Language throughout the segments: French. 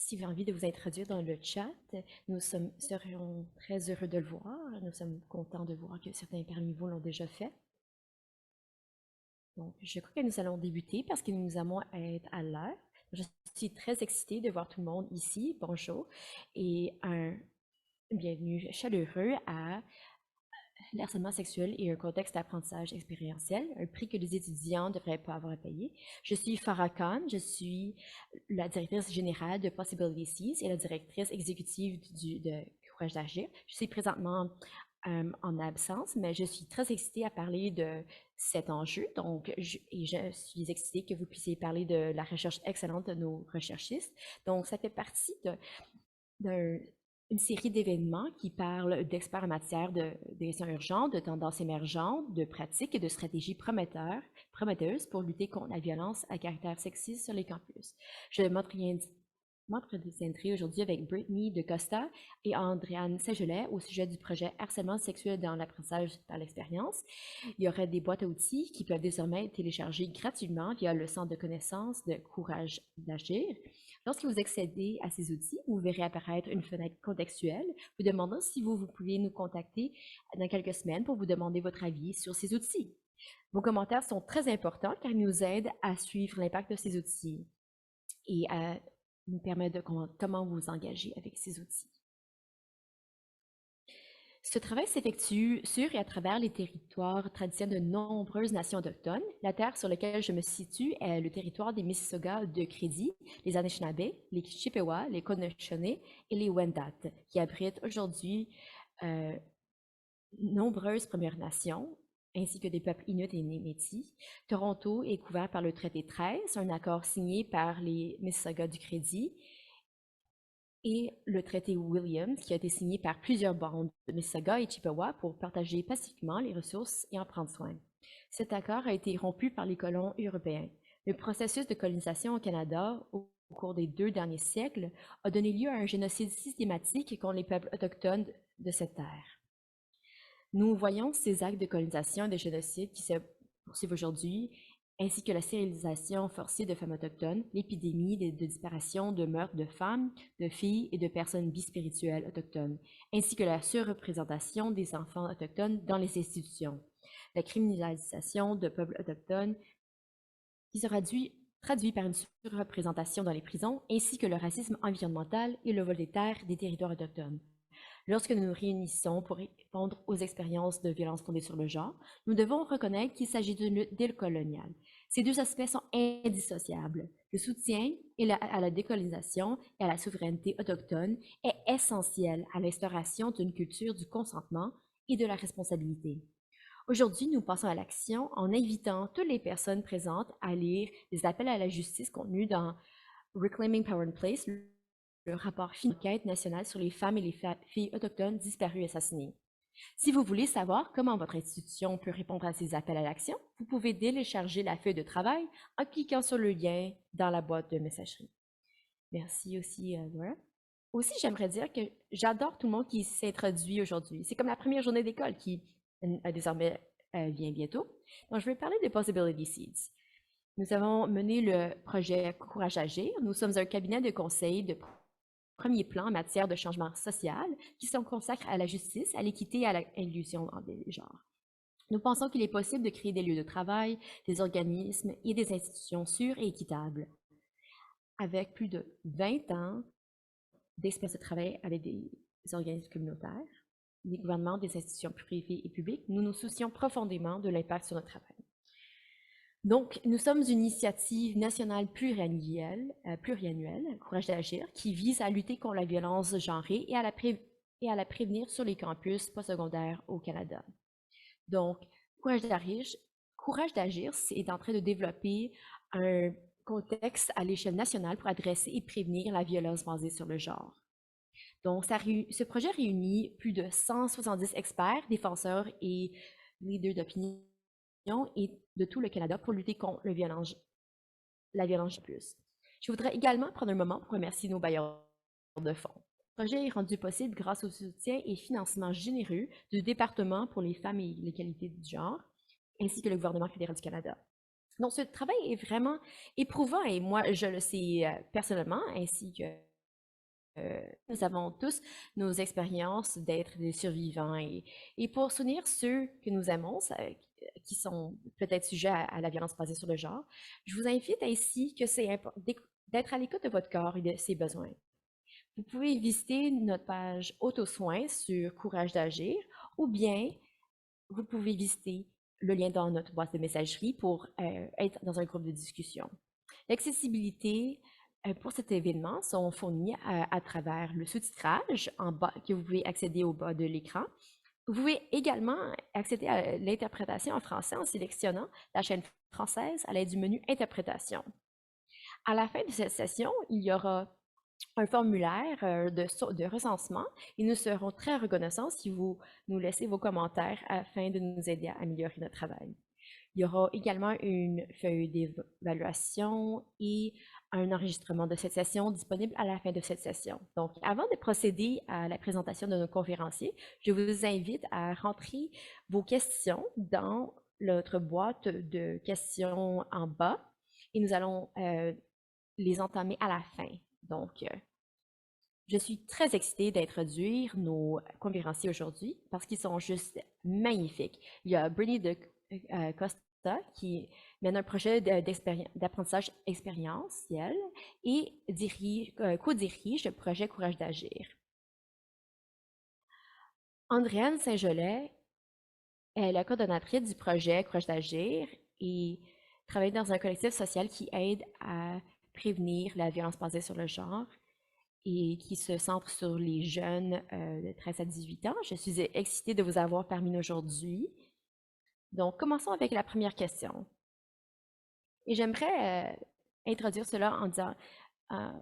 si vous avez envie de vous introduire dans le chat, serions très heureux de le voir. Nous sommes contents de voir que certains parmi vous l'ont déjà fait. Donc, je crois que nous allons débuter parce que nous allons être à l'heure. Je suis très excitée de voir tout le monde ici. Bonjour et un bienvenue chaleureux à l'harcèlement sexuel et un contexte d'apprentissage expérientiel, un prix que les étudiants ne devraient pas avoir à payer. Je suis Farah Khan, je suis la directrice générale de Possibility Seeds et la directrice exécutive de Courage d'agir. Je suis présentement en absence, mais je suis très excitée à parler de cet enjeu. Donc, je suis excitée que vous puissiez parler de la recherche excellente de nos recherchistes. Donc, ça fait partie d'une série d'événements qui parlent d'experts en matière de questions urgentes, de tendances émergentes, de pratiques et de stratégies prometteuses pour lutter contre la violence à caractère sexiste sur les campus. Je m'entretiendrai aujourd'hui avec Brittany de Costa et Andréane Saint-Gelais au sujet du projet Harcèlement sexuel dans l'apprentissage par l'expérience. Il y aurait des boîtes à outils qui peuvent désormais être téléchargées gratuitement via le centre de connaissances de Courage d'agir. Lorsque vous accédez à ces outils, vous verrez apparaître une fenêtre contextuelle vous demandant si vous pouvez nous contacter dans quelques semaines pour vous demander votre avis sur ces outils. Vos commentaires sont très importants car ils nous aident à suivre l'impact de ces outils et à nous permettre de comment vous engager avec ces outils. Ce travail s'effectue sur et à travers les territoires traditionnels de nombreuses nations autochtones. La terre sur laquelle je me situe est le territoire des Mississaugas de Crédit, les Anishinaabe, les Chippewas, les Haudenosaunee et les Wendat, qui abritent aujourd'hui nombreuses Premières Nations, ainsi que des peuples inuits et métis. Toronto est couvert par le traité 13, un accord signé par les Mississaugas du Crédit, et le traité Williams, qui a été signé par plusieurs bandes de Mississauga et Chippewa pour partager pacifiquement les ressources et en prendre soin. Cet accord a été rompu par les colons européens. Le processus de colonisation au Canada au cours des 2 derniers siècles a donné lieu à un génocide systématique contre les peuples autochtones de cette terre. Nous voyons ces actes de colonisation et de génocide qui se poursuivent aujourd'hui, ainsi que la stérilisation forcée de femmes autochtones, l'épidémie de disparition, de meurtres de femmes, de filles et de personnes bispirituelles autochtones, ainsi que la surreprésentation des enfants autochtones dans les institutions, la criminalisation de peuples autochtones qui se traduit par une surreprésentation dans les prisons, ainsi que le racisme environnemental et le vol des terres des territoires autochtones. Lorsque nous nous réunissons pour répondre aux expériences de violence fondées sur le genre, nous devons reconnaître qu'il s'agit d'une lutte décoloniale. Ces deux aspects sont indissociables. Le soutien à la décolonisation et à la souveraineté autochtone est essentiel à l'instauration d'une culture du consentement et de la responsabilité. Aujourd'hui, nous passons à l'action en invitant toutes les personnes présentes à lire les appels à la justice contenus dans Reclaiming Power and Place, le rapport d'enquête nationale sur les femmes et les filles autochtones disparues et assassinées. Si vous voulez savoir comment votre institution peut répondre à ces appels à l'action, vous pouvez télécharger la feuille de travail en cliquant sur le lien dans la boîte de messagerie. Merci aussi, Laura. Aussi, j'aimerais dire que j'adore tout le monde qui s'introduit aujourd'hui. C'est comme la première journée d'école qui désormais vient bientôt. Donc, je vais parler des Possibility Seeds. Nous avons mené le projet Courage Agir. Nous sommes un cabinet de conseil de premier plan en matière de changement social qui se consacre à la justice, à l'équité et à l'inclusion des genres. Nous pensons qu'il est possible de créer des lieux de travail, des organismes et des institutions sûres et équitables. Avec plus de 20 ans d'expérience de travail avec des organismes communautaires, des gouvernements, des institutions privées et publiques, nous nous soucions profondément de l'impact sur notre travail. Donc, nous sommes une initiative nationale pluriannuelle, Courage d'agir, qui vise à lutter contre la violence genrée et à la prévenir sur les campus postsecondaires au Canada. Donc, Courage d'agir, c'est en train de développer un contexte à l'échelle nationale pour adresser et prévenir la violence basée sur le genre. Donc, ce projet réunit plus de 170 experts, défenseurs et leaders d'opinion et de tout le Canada pour lutter contre la violence plus. Je voudrais également prendre un moment pour remercier nos bailleurs de fonds. Le projet est rendu possible grâce au soutien et financement généreux du département pour les femmes et l'égalité du genre, ainsi que le gouvernement fédéral du Canada. Donc, ce travail est vraiment éprouvant et moi, je le sais personnellement, ainsi que nous avons tous nos expériences d'être des survivants et pour soutenir ceux que nous aimons, qui sont peut-être sujets à la violence basée sur le genre, je vous invite ainsi que c'est important d'être à l'écoute de votre corps et de ses besoins. Vous pouvez visiter notre page Autosoin sur Courage d'agir ou bien vous pouvez visiter le lien dans notre boîte de messagerie pour être dans un groupe de discussion. L'accessibilité pour cet événement sont fournies à travers le sous-titrage en bas que vous pouvez accéder au bas de l'écran. Vous pouvez également accéder à l'interprétation en français en sélectionnant la chaîne française à l'aide du menu Interprétation. À la fin de cette session, il y aura un formulaire de recensement et nous serons très reconnaissants si vous nous laissez vos commentaires afin de nous aider à améliorer notre travail. Il y aura également une feuille d'évaluation et un enregistrement de cette session disponible à la fin de cette session. Donc, avant de procéder à la présentation de nos conférenciers, je vous invite à rentrer vos questions dans notre boîte de questions en bas et nous allons les entamer à la fin. Donc, je suis très excitée d'introduire nos conférenciers aujourd'hui parce qu'ils sont juste magnifiques. Il y a Brittany de Costa qui mène un projet d'apprentissage expérientiel et co-dirige le projet Courage d'agir. Andréane Saint-Gelais est la coordonnatrice du projet Courage d'agir et travaille dans un collectif social qui aide à prévenir la violence basée sur le genre et qui se centre sur les jeunes de 13 à 18 ans. Je suis excitée de vous avoir parmi nous aujourd'hui. Donc, commençons avec la première question. Et j'aimerais introduire cela en disant,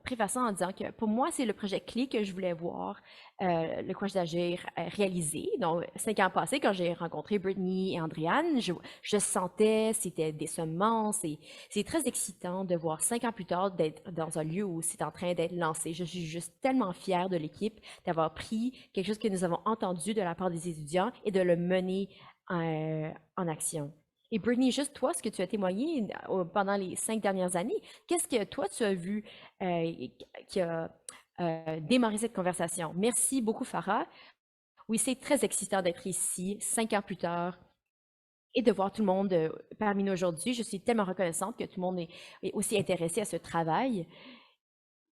préfaçant en disant que pour moi, c'est le projet clé que je voulais voir le Courage d'agir réalisé. Donc, 5 ans passés, quand j'ai rencontré Brittany et Andréane, je sentais, c'était des semences et c'est très excitant de voir 5 ans plus tard d'être dans un lieu où c'est en train d'être lancé. Je suis juste tellement fière de l'équipe d'avoir pris quelque chose que nous avons entendu de la part des étudiants et de le mener en action. Et Brittany, juste toi, ce que tu as témoigné pendant les 5 dernières années, qu'est-ce que toi, tu as vu qui a démarré cette conversation? Merci beaucoup, Farah. Oui, c'est très excitant d'être ici 5 ans plus tard et de voir tout le monde parmi nous aujourd'hui. Je suis tellement reconnaissante que tout le monde est aussi intéressé à ce travail.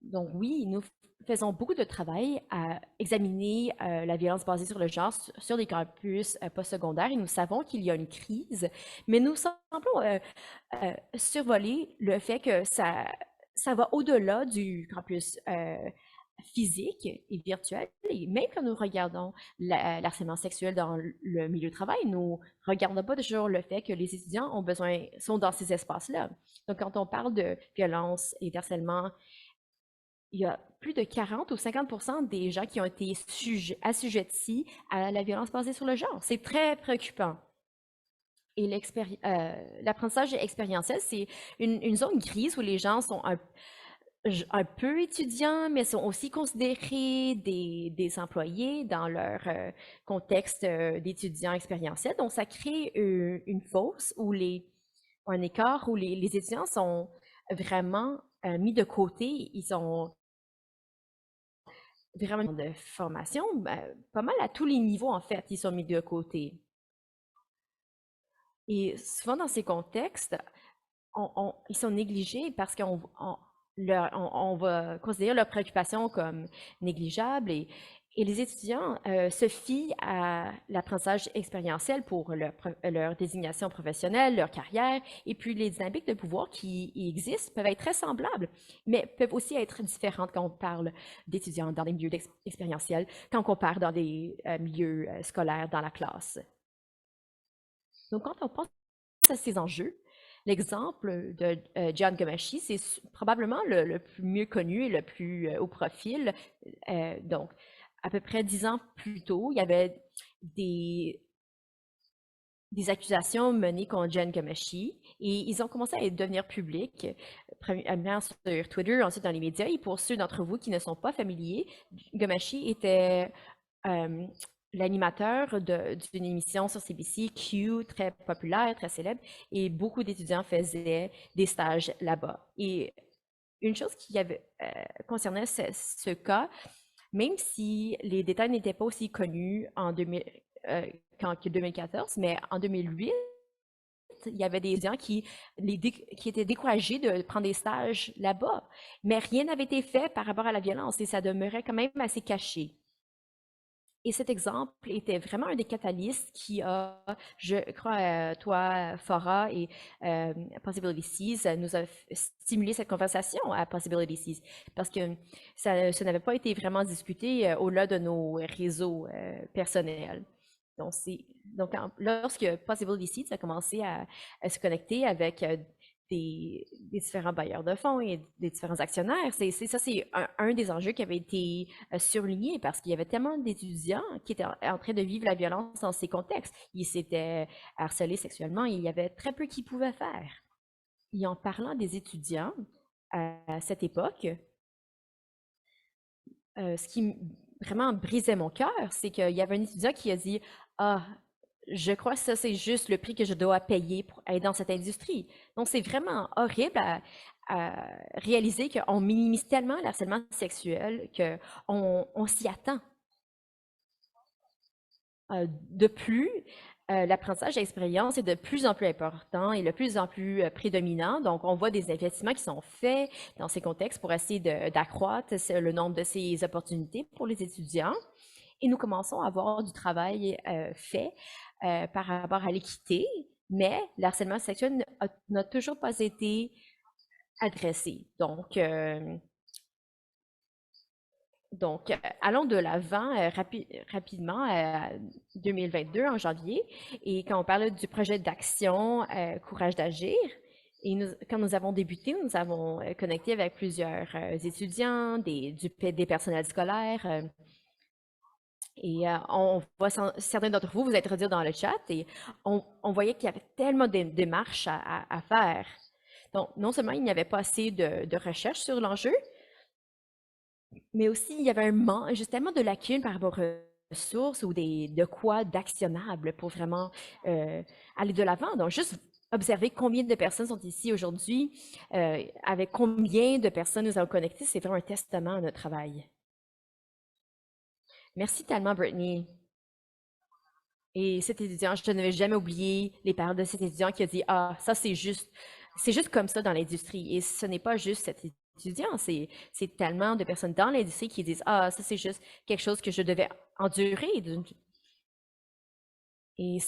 Donc oui, nous faisons beaucoup de travail à examiner la violence basée sur le genre sur les campus postsecondaires et nous savons qu'il y a une crise, mais nous semblons survoler le fait que ça va au-delà du campus physique et virtuel. Et même quand nous regardons l'harcèlement sexuel dans le milieu de travail, nous ne regardons pas toujours le fait que les étudiants sont dans ces espaces-là. Donc, quand on parle de violence et d'harcèlement, il y a plus de 40 ou 50% des gens qui ont été assujettis à la violence basée sur le genre. C'est très préoccupant. Et l'apprentissage expérientiel, c'est une zone grise où les gens sont un peu étudiants, mais sont aussi considérés des employés dans leur contexte d'étudiants expérientiels. Donc, ça crée une fosse ou un écart où les étudiants sont vraiment mis de côté. Ils ont vraiment de formation, pas mal à tous les niveaux, en fait, ils sont mis de côté. Et souvent, dans ces contextes, ils sont négligés parce on va considérer leurs préoccupations comme négligeables et les étudiants se fient à l'apprentissage expérientiel pour leur désignation professionnelle, leur carrière, et puis les dynamiques de pouvoir qui existent peuvent être très semblables, mais peuvent aussi être différentes quand on parle d'étudiants dans des milieux expérientiels, quand on compare dans des milieux scolaires, dans la classe. Donc, quand on pense à ces enjeux, l'exemple de John Gamache, c'est probablement le plus mieux connu et le plus haut profil. Donc, à peu près 10 ans plus tôt, il y avait des accusations menées contre John Gamache et ils ont commencé à devenir publics, premièrement sur Twitter, ensuite dans les médias. Et pour ceux d'entre vous qui ne sont pas familiers, Gamache était l'animateur d'une émission sur CBC, Q, très populaire, très célèbre, et beaucoup d'étudiants faisaient des stages là-bas. Et une chose qui avait, concernait ce cas, même si les détails n'étaient pas aussi connus en 2000, qu'en 2014, mais en 2008, il y avait des étudiants qui étaient découragés de prendre des stages là-bas, mais rien n'avait été fait par rapport à la violence et ça demeurait quand même assez caché. Et cet exemple était vraiment un des catalystes qui a, je crois, toi, Farah et Possibility Seas, nous a stimulé cette conversation à Possibility Seas parce que ça n'avait pas été vraiment discuté au-delà de nos réseaux personnels. Lorsque Possibility Seeds a commencé à se connecter avec des différents bailleurs de fonds et des différents actionnaires, c'est un des enjeux qui avait été surligné parce qu'il y avait tellement d'étudiants qui étaient en train de vivre la violence dans ces contextes. Ils s'étaient harcelés sexuellement et il y avait très peu qu'ils pouvaient faire. Et en parlant des étudiants à cette époque, ce qui vraiment brisait mon cœur, c'est qu'il y avait un étudiant qui a dit: «Ah, je crois que ça, c'est juste le prix que je dois payer pour être dans cette industrie.» Donc, c'est vraiment horrible à réaliser qu'on minimise tellement l'harcèlement sexuel qu'on s'y attend. De plus, l'apprentissage d'expérience est de plus en plus important et de plus en plus prédominant. Donc, on voit des investissements qui sont faits dans ces contextes pour essayer d'accroître le nombre de ces opportunités pour les étudiants. Et nous commençons à avoir du travail fait par rapport à l'équité, mais le harcèlement sexuel n'a toujours pas été adressé. Donc, allons de l'avant rapidement à 2022, en janvier. Et quand on parle du projet d'action Courage d'agir, et quand nous avons débuté, nous avons connecté avec plusieurs étudiants, des personnels scolaires. Et on voit certains d'entre vous vous introduire dans le chat et on voyait qu'il y avait tellement de démarches à faire. Donc, non seulement il n'y avait pas assez de recherche sur l'enjeu, mais aussi, il y avait justement de lacunes par rapport aux ressources ou de quoi d'actionnable pour vraiment aller de l'avant. Donc, juste observer combien de personnes sont ici aujourd'hui, avec combien de personnes nous avons connectées, c'est vraiment un testament à notre travail. Merci tellement, Brittany. Et cet étudiant, je ne vais jamais oublier les paroles de cet étudiant qui a dit: «Ah, ça, c'est juste comme ça dans l'industrie.» Et ce n'est pas juste cet étudiant, c'est tellement de personnes dans l'industrie qui disent: «Ah, ça, c'est juste quelque chose que je devais endurer.» Et euh,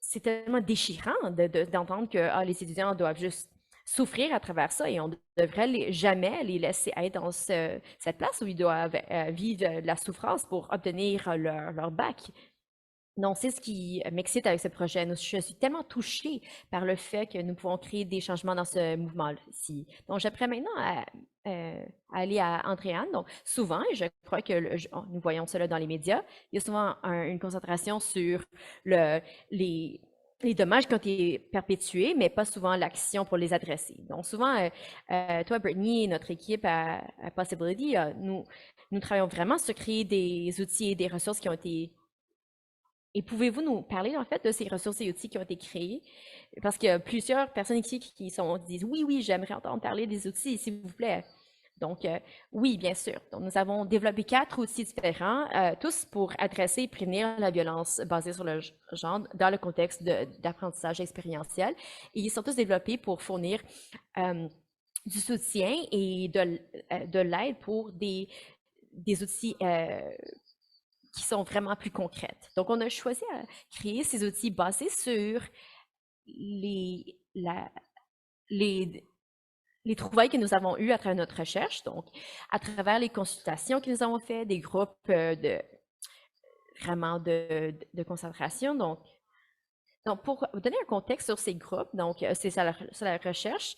c'est tellement déchirant d'entendre que les étudiants doivent juste souffrir à travers ça et on ne devrait jamais les laisser être dans cette place où ils doivent vivre de la souffrance pour obtenir leur bac. Non, c'est ce qui m'excite avec ce projet. Je suis tellement touchée par le fait que nous pouvons créer des changements dans ce mouvement-ci. Donc, j'apprends maintenant à aller à Andréane. Donc, souvent, et je crois que nous voyons cela dans les médias, il y a souvent une concentration sur les, les dommages qui ont été perpétués, mais pas souvent l'action pour les adresser. Donc, souvent, toi, Brittany, et notre équipe à Possibility, nous travaillons vraiment sur créer des outils et des ressources qui ont été. Et pouvez-vous nous parler, en fait, de ces ressources et outils qui ont été créés? Parce qu'il y a plusieurs personnes ici qui disent: «Oui, oui, j'aimerais entendre parler des outils, s'il vous plaît.» Donc, oui, bien sûr. Donc, nous avons développé 4 outils différents, tous pour adresser et prévenir la violence basée sur le genre dans le contexte d'apprentissage expérientiel. Et ils sont tous développés pour fournir du soutien et de l'aide pour des outils qui sont vraiment plus concrètes. Donc, on a choisi à créer ces outils basés sur les, la- les, les trouvailles que nous avons eues à travers notre recherche, donc à travers les consultations que nous avons fait, des groupes vraiment de concentration. Donc, pour vous donner un contexte sur ces groupes, donc c'est sur la recherche,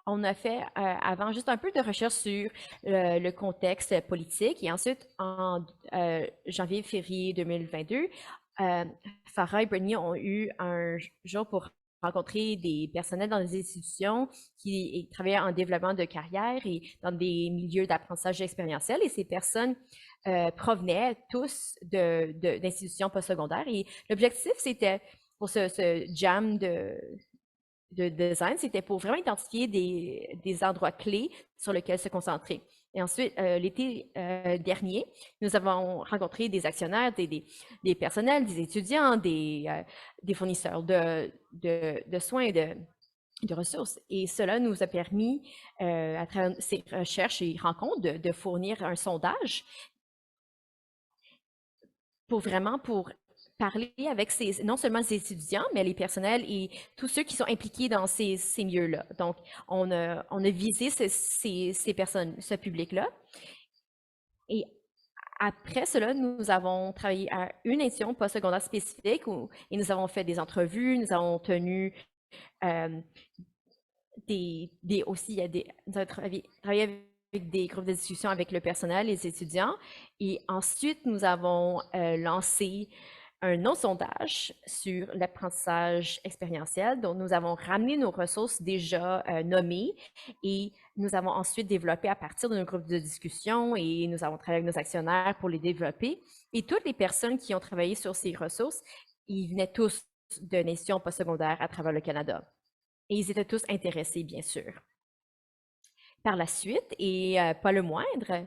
on a fait avant juste un peu de recherche sur le contexte politique et ensuite en janvier-février 2022, Farah et Brittany ont eu un jour pour rencontrer des personnels dans des institutions qui travaillaient en développement de carrière et dans des milieux d'apprentissage expérientiel. Et ces personnes provenaient tous d'institutions postsecondaires. Et l'objectif, c'était pour ce jam de design, c'était pour vraiment identifier des endroits clés sur lesquels se concentrer. Et ensuite, l'été dernier, nous avons rencontré des actionnaires, des personnels, des étudiants, des fournisseurs de soins et de ressources. Et cela nous a permis, à travers ces recherches et rencontres, de fournir un sondage pour parler avec non seulement ces étudiants, mais les personnels et tous ceux qui sont impliqués dans ces milieux-là. Donc, on a visé ces personnes, ce public-là. Et après cela, nous avons travaillé à une édition postsecondaire spécifique et nous avons fait des entrevues, nous avons tenu euh, aussi, nous avons travaillé avec des groupes de discussion avec le personnel, les étudiants. Et ensuite, nous avons lancé un non-sondage sur l'apprentissage expérientiel. Donc, nous avons ramené nos ressources déjà nommées et nous avons ensuite développé à partir de nos groupes de discussion et nous avons travaillé avec nos actionnaires pour les développer. Et toutes les personnes qui ont travaillé sur ces ressources, ils venaient tous de nations postsecondaires à travers le Canada. Et ils étaient tous intéressés, bien sûr. Par la suite, et pas le moindre,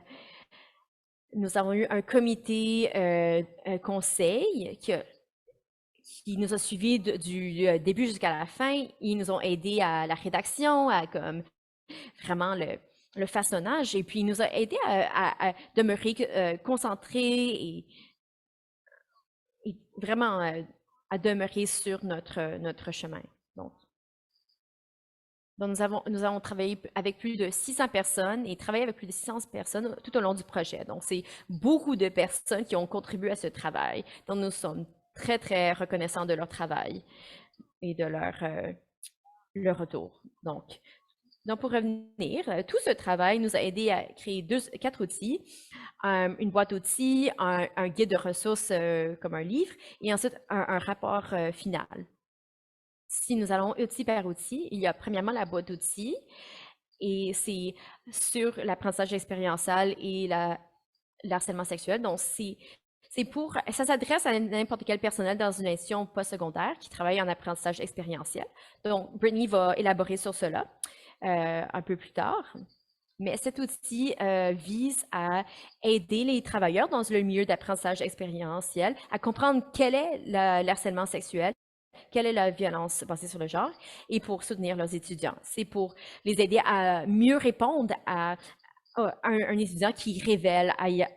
nous avons eu un comité conseil qui nous a suivis du début jusqu'à la fin. Ils nous ont aidés à la rédaction, à comme vraiment le façonnage, et puis ils nous ont aidés à demeurer concentrés et vraiment à demeurer sur notre chemin. Donc, nous avons travaillé avec plus de 600 personnes et travaillé avec plus de 600 personnes tout au long du projet. Donc, c'est beaucoup de personnes qui ont contribué à ce travail. Donc, nous sommes très, très reconnaissants de leur travail et de leur retour. Donc, pour revenir, tout ce travail nous a aidé à créer 4 outils, une boîte d'outils, un guide de ressources comme un livre et ensuite un rapport final. Si nous allons outil par outil, il y a premièrement la boîte d'outils et c'est sur l'apprentissage expériential et l'harcèlement sexuel. Donc, ça s'adresse à n'importe quel personnel dans une institution postsecondaire qui travaille en apprentissage expérientiel. Donc, Brittany va élaborer sur cela un peu plus tard. Mais cet outil vise à aider les travailleurs dans le milieu d'apprentissage expérientiel à comprendre quel est l'harcèlement sexuel, quelle est la violence basée sur le genre, et pour soutenir leurs étudiants. C'est pour les aider à mieux répondre à un étudiant qui révèle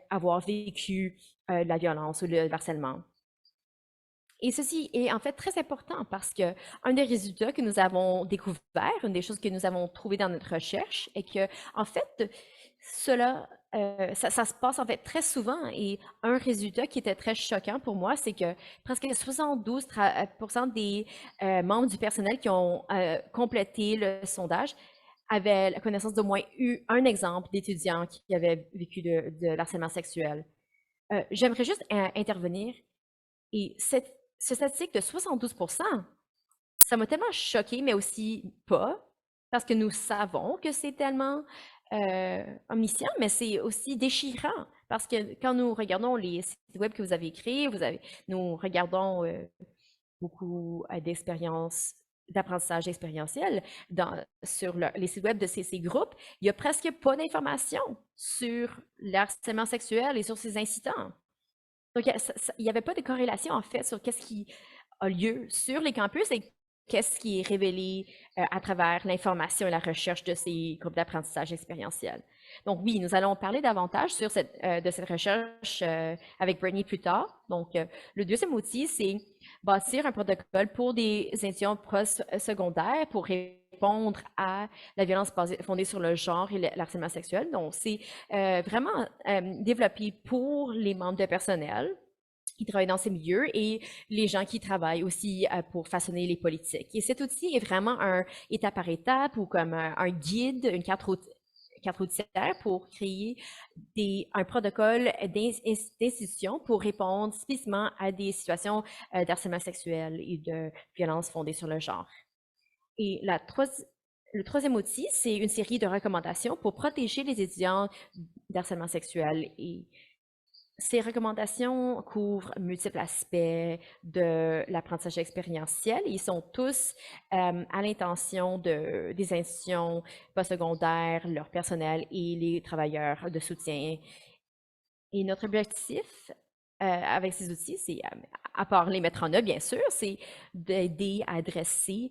avoir vécu la violence ou le harcèlement. Et ceci est en fait très important parce que un des résultats que nous avons découvert, une des choses que nous avons trouvées dans notre recherche, est que en fait, ça se passe en fait très souvent. Et un résultat qui était très choquant pour moi, c'est que presque 72% des membres du personnel qui ont complété le sondage avaient la connaissance d'au moins un exemple d'étudiant qui avait vécu de harcèlement sexuel. J'aimerais juste intervenir. Et ce statistique de 72%, ça m'a tellement choqué, mais aussi pas, parce que nous savons que c'est tellement omniscient, mais c'est aussi déchirant, parce que quand nous regardons les sites web que vous avez créés, nous regardons beaucoup d'expériences d'apprentissage expérientiel sur les sites web de ces groupes, il n'y a presque pas d'informations sur le harcèlement sexuel et sur ces incidents. Donc, il n'y avait pas de corrélation, en fait, sur qu'est-ce qui a lieu sur les campus et qu'est-ce qui est révélé à travers l'information et la recherche de ces groupes d'apprentissage expérientiel. Donc, oui, nous allons parler davantage de cette recherche avec Brittany plus tard. Donc, le deuxième outil, c'est bâtir un protocole pour des étudiants post-secondaires pour répondre à la violence fondée sur le genre et l'harcèlement sexuel. Donc, c'est vraiment développé pour les membres de personnel qui travaillent dans ces milieux et les gens qui travaillent aussi pour façonner les politiques. Et cet outil est vraiment un étape par étape ou comme un guide, une carte routière pour créer un protocole d'institution pour répondre spécifiquement à des situations d'harcèlement sexuel et de violence fondée sur le genre. Et le troisième outil, c'est une série de recommandations pour protéger les étudiants d'harcèlement sexuel et Ces recommandations couvrent multiples aspects de l'apprentissage expérientiel. Ils sont tous à l'intention des institutions postsecondaires, leur personnel et les travailleurs de soutien. Et notre objectif avec ces outils, c'est, à part les mettre en œuvre, bien sûr, c'est d'aider à adresser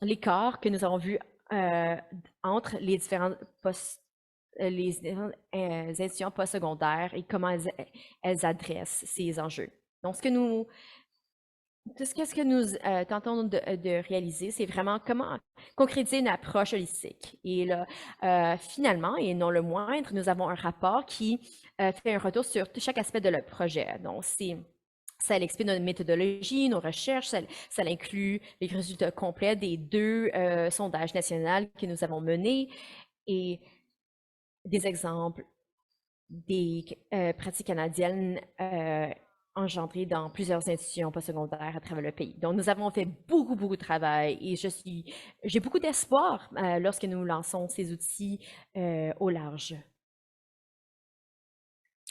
l'écart que nous avons vu entre les différentes institutions postsecondaires et comment elles adressent ces enjeux. Donc, ce que nous tentons de réaliser, c'est vraiment comment concrétiser une approche holistique. Et là, finalement, et non le moindre, nous avons un rapport qui fait un retour sur chaque aspect de le projet. Donc, ça explique notre méthodologie, nos recherches, ça inclut les résultats complets des 2 sondages nationaux que nous avons menés et des exemples des pratiques canadiennes engendrées dans plusieurs institutions postsecondaires à travers le pays. Donc, nous avons fait beaucoup, beaucoup de travail et j'ai beaucoup d'espoir lorsque nous lançons ces outils au large.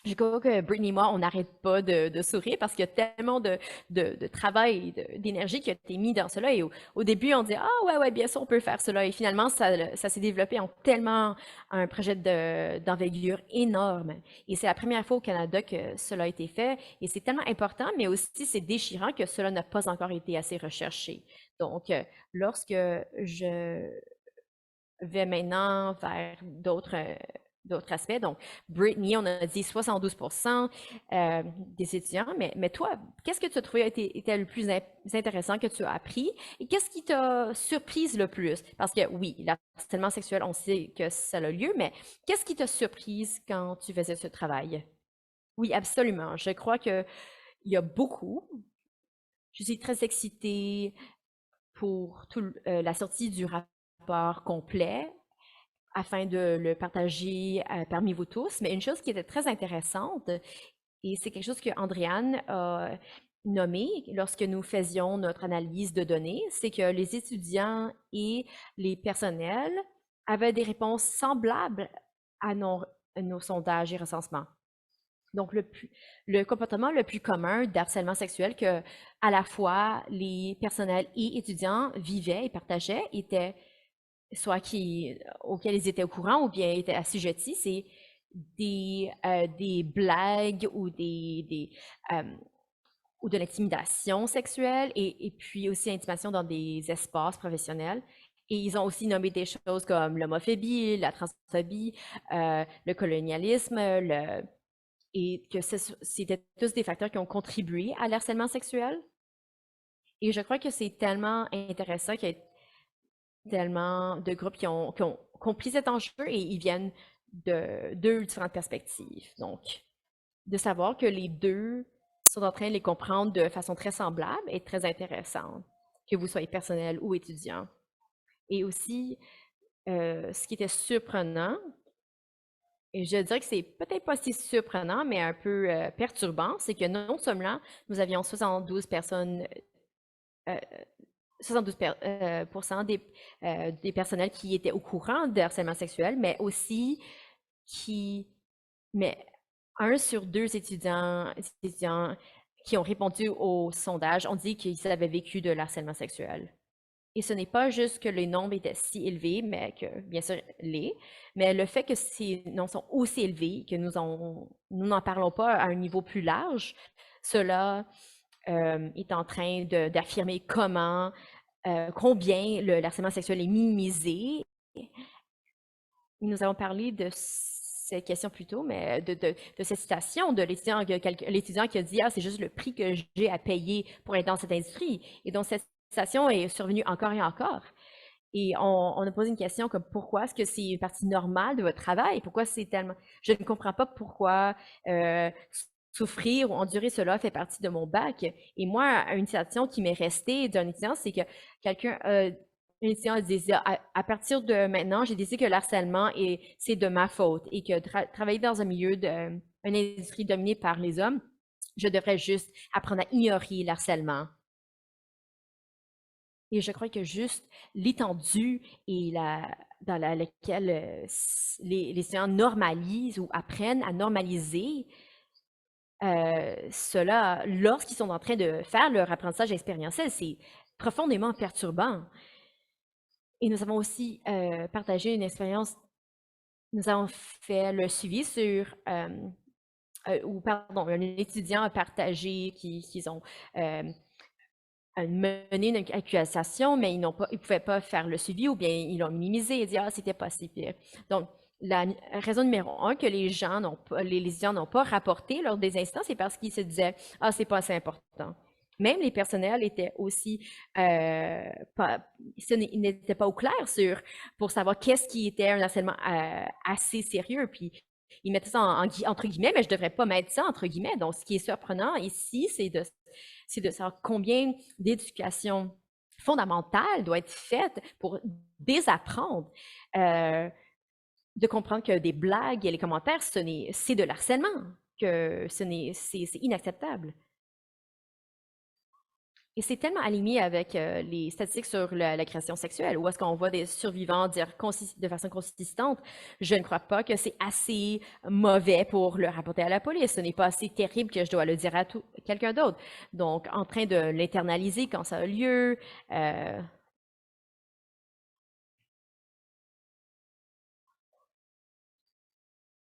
Je crois que Brittany et moi, on n'arrête pas de sourire parce qu'il y a tellement de travail, d'énergie qui a été mis dans cela. Et au début, on dit ah ouais, bien sûr, on peut faire cela. Et finalement, ça s'est développé en tellement un projet d'envergure énorme. Et c'est la première fois au Canada que cela a été fait. Et c'est tellement important, mais aussi c'est déchirant que cela n'a pas encore été assez recherché. Donc, lorsque je vais maintenant vers d'autres aspects. Donc, Brittany, on a dit 72% des étudiants. Mais toi, qu'est-ce que tu as trouvé était le plus intéressant que tu as appris et qu'est-ce qui t'a surprise le plus? Parce que oui, l'harcèlement sexuel, on sait que ça a lieu, mais qu'est-ce qui t'a surprise quand tu faisais ce travail? Oui, absolument. Je crois qu'il y a beaucoup. Je suis très excitée pour la sortie du rapport complet afin de le partager parmi vous tous. Mais une chose qui était très intéressante, et c'est quelque chose que Andréane a nommé lorsque nous faisions notre analyse de données, c'est que les étudiants et les personnels avaient des réponses semblables à nos sondages et recensements. Donc, le comportement le plus commun d'harcèlement sexuel que à la fois les personnels et étudiants vivaient et partageaient était soit auxquels ils étaient au courant ou bien étaient assujettis, c'est des blagues euh, ou de l'intimidation sexuelle et puis aussi l'intimidation dans des espaces professionnels. Et ils ont aussi nommé des choses comme l'homophobie, la transphobie, le colonialisme, et que c'était tous des facteurs qui ont contribué à l'harcèlement sexuel. Et je crois que c'est tellement intéressant qu'il y ait tellement de groupes qui ont compris cet enjeu et ils viennent de 2 différentes perspectives. Donc, de savoir que les 2 sont en train de les comprendre de façon très semblable est très intéressant, que vous soyez personnel ou étudiant. Et aussi, ce qui était surprenant, et je dirais que c'est peut-être pas si surprenant, mais un peu perturbant, c'est que non seulement nous avions 72 personnes 72 des personnels qui étaient au courant de harcèlement sexuel, mais aussi qui, mais 1 sur 2 étudiants qui ont répondu au sondage ont dit qu'ils avaient vécu de l'harcèlement sexuel. Et ce n'est pas juste que les nombres étaient si élevés, mais que, bien sûr, mais le fait que ces nombres sont aussi élevés, que nous n'en parlons pas à un niveau plus large, cela est en train d'affirmer combien le harcèlement sexuel est minimisé. Nous avons parlé de cette question plus tôt, mais de cette citation de l'étudiant qui a dit ah, c'est juste le prix que j'ai à payer pour être dans cette industrie. Et donc, cette citation est survenue encore et encore. Et on a posé une question comme pourquoi est-ce que c'est une partie normale de votre travail? Pourquoi c'est tellement. Je ne comprends pas pourquoi souffrir ou endurer cela fait partie de mon bac. Et moi, une citation qui m'est restée d'un étudiant, c'est que un étudiant a dit à partir de maintenant, j'ai décidé que l'harcèlement c'est de ma faute et que travailler dans un milieu une industrie dominée par les hommes, je devrais juste apprendre à ignorer l'harcèlement. Et je crois que juste l'étendue et dans laquelle les étudiants normalisent ou apprennent à normaliser cela, lorsqu'ils sont en train de faire leur apprentissage expérientiel, c'est profondément perturbant. Et nous avons aussi partagé une expérience, nous avons fait le suivi sur, ou pardon, un étudiant a partagé qu'ils ont mené une accusation, mais ils ne pouvaient pas faire le suivi ou bien ils l'ont minimisé et dit ah, c'était pas si pire. Donc, la raison numéro un que les gens n'ont pas, les étudiants n'ont pas rapporté lors des incidents, c'est parce qu'ils se disaient ah, c'est pas assez important. Même les personnels étaient aussi ils n'étaient pas au clair pour savoir qu'est-ce qui était un harcèlement assez sérieux. Puis ils mettaient ça entre guillemets, mais je ne devrais pas mettre ça entre guillemets. Donc, ce qui est surprenant ici, c'est de savoir combien d'éducation fondamentale doit être faite pour désapprendre, de comprendre que des blagues et les commentaires, c'est de l'harcèlement, que c'est inacceptable. Et c'est tellement aligné avec les statistiques sur l'agression sexuelle, où est-ce qu'on voit des survivants dire de façon consistante, je ne crois pas que c'est assez mauvais pour le rapporter à la police, ce n'est pas assez terrible que je dois le dire à quelqu'un d'autre. Donc, en train de l'internaliser quand ça a lieu.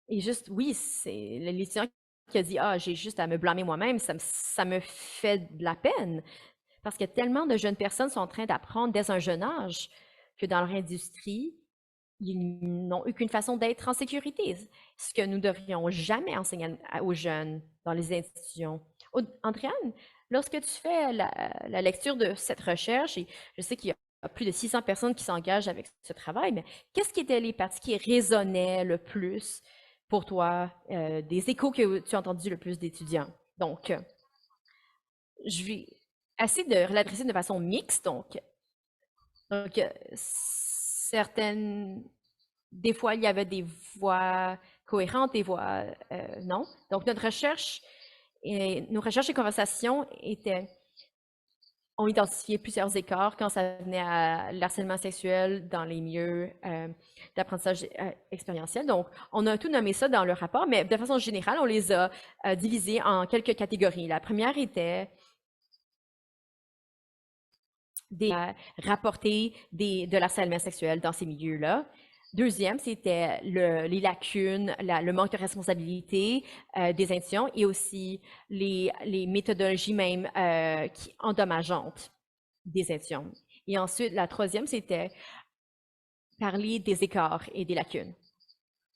Et juste, oui, c'est l'étudiant qui a dit, ah, j'ai juste à me blâmer moi-même, ça me fait de la peine. Parce que tellement de jeunes personnes sont en train d'apprendre dès un jeune âge que dans leur industrie, ils n'ont aucune façon d'être en sécurité. Ce que nous devrions jamais enseigner aux jeunes dans les institutions. Andréane, lorsque tu fais la lecture de cette recherche, et je sais qu'il y a plus de 600 personnes qui s'engagent avec ce travail, mais qu'est-ce qui étaient les parties qui résonnaient le plus pour toi, des échos que tu as entendus le plus d'étudiants? Donc, je vais essayer de l'adresser de façon mixte. Donc certaines, des fois, il y avait des voix cohérentes, des voix non. Donc, nos recherches et conversations ont identifié plusieurs écarts quand ça venait à l'harcèlement sexuel dans les milieux d'apprentissage expérientiel. Donc, on a tout nommé ça dans le rapport, mais de façon générale, on les a divisés en quelques catégories. La première était rapporter de l'harcèlement sexuel dans ces milieux-là. Deuxième, c'était les lacunes, le manque de responsabilité des institutions et aussi les méthodologies même endommageantes des institutions. Et ensuite, la troisième, c'était parler des écarts et des lacunes.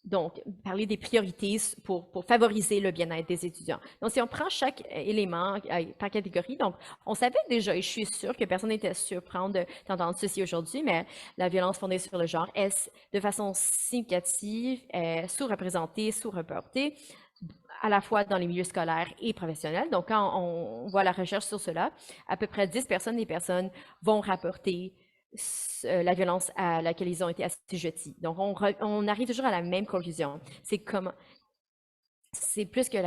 Donc, parler des priorités pour favoriser le bien-être des étudiants. Donc, si on prend chaque élément par catégorie, donc, on savait déjà, et je suis sûre que personne n'était surpris d'entendre ceci aujourd'hui, mais la violence fondée sur le genre est, de façon significative, sous-représentée, sous-reportée, à la fois dans les milieux scolaires et professionnels. Donc, quand on voit la recherche sur cela, à peu près 10 personnes des personnes vont rapporter la violence à laquelle ils ont été assujettis. Donc, on arrive toujours à la même conclusion. C'est plus que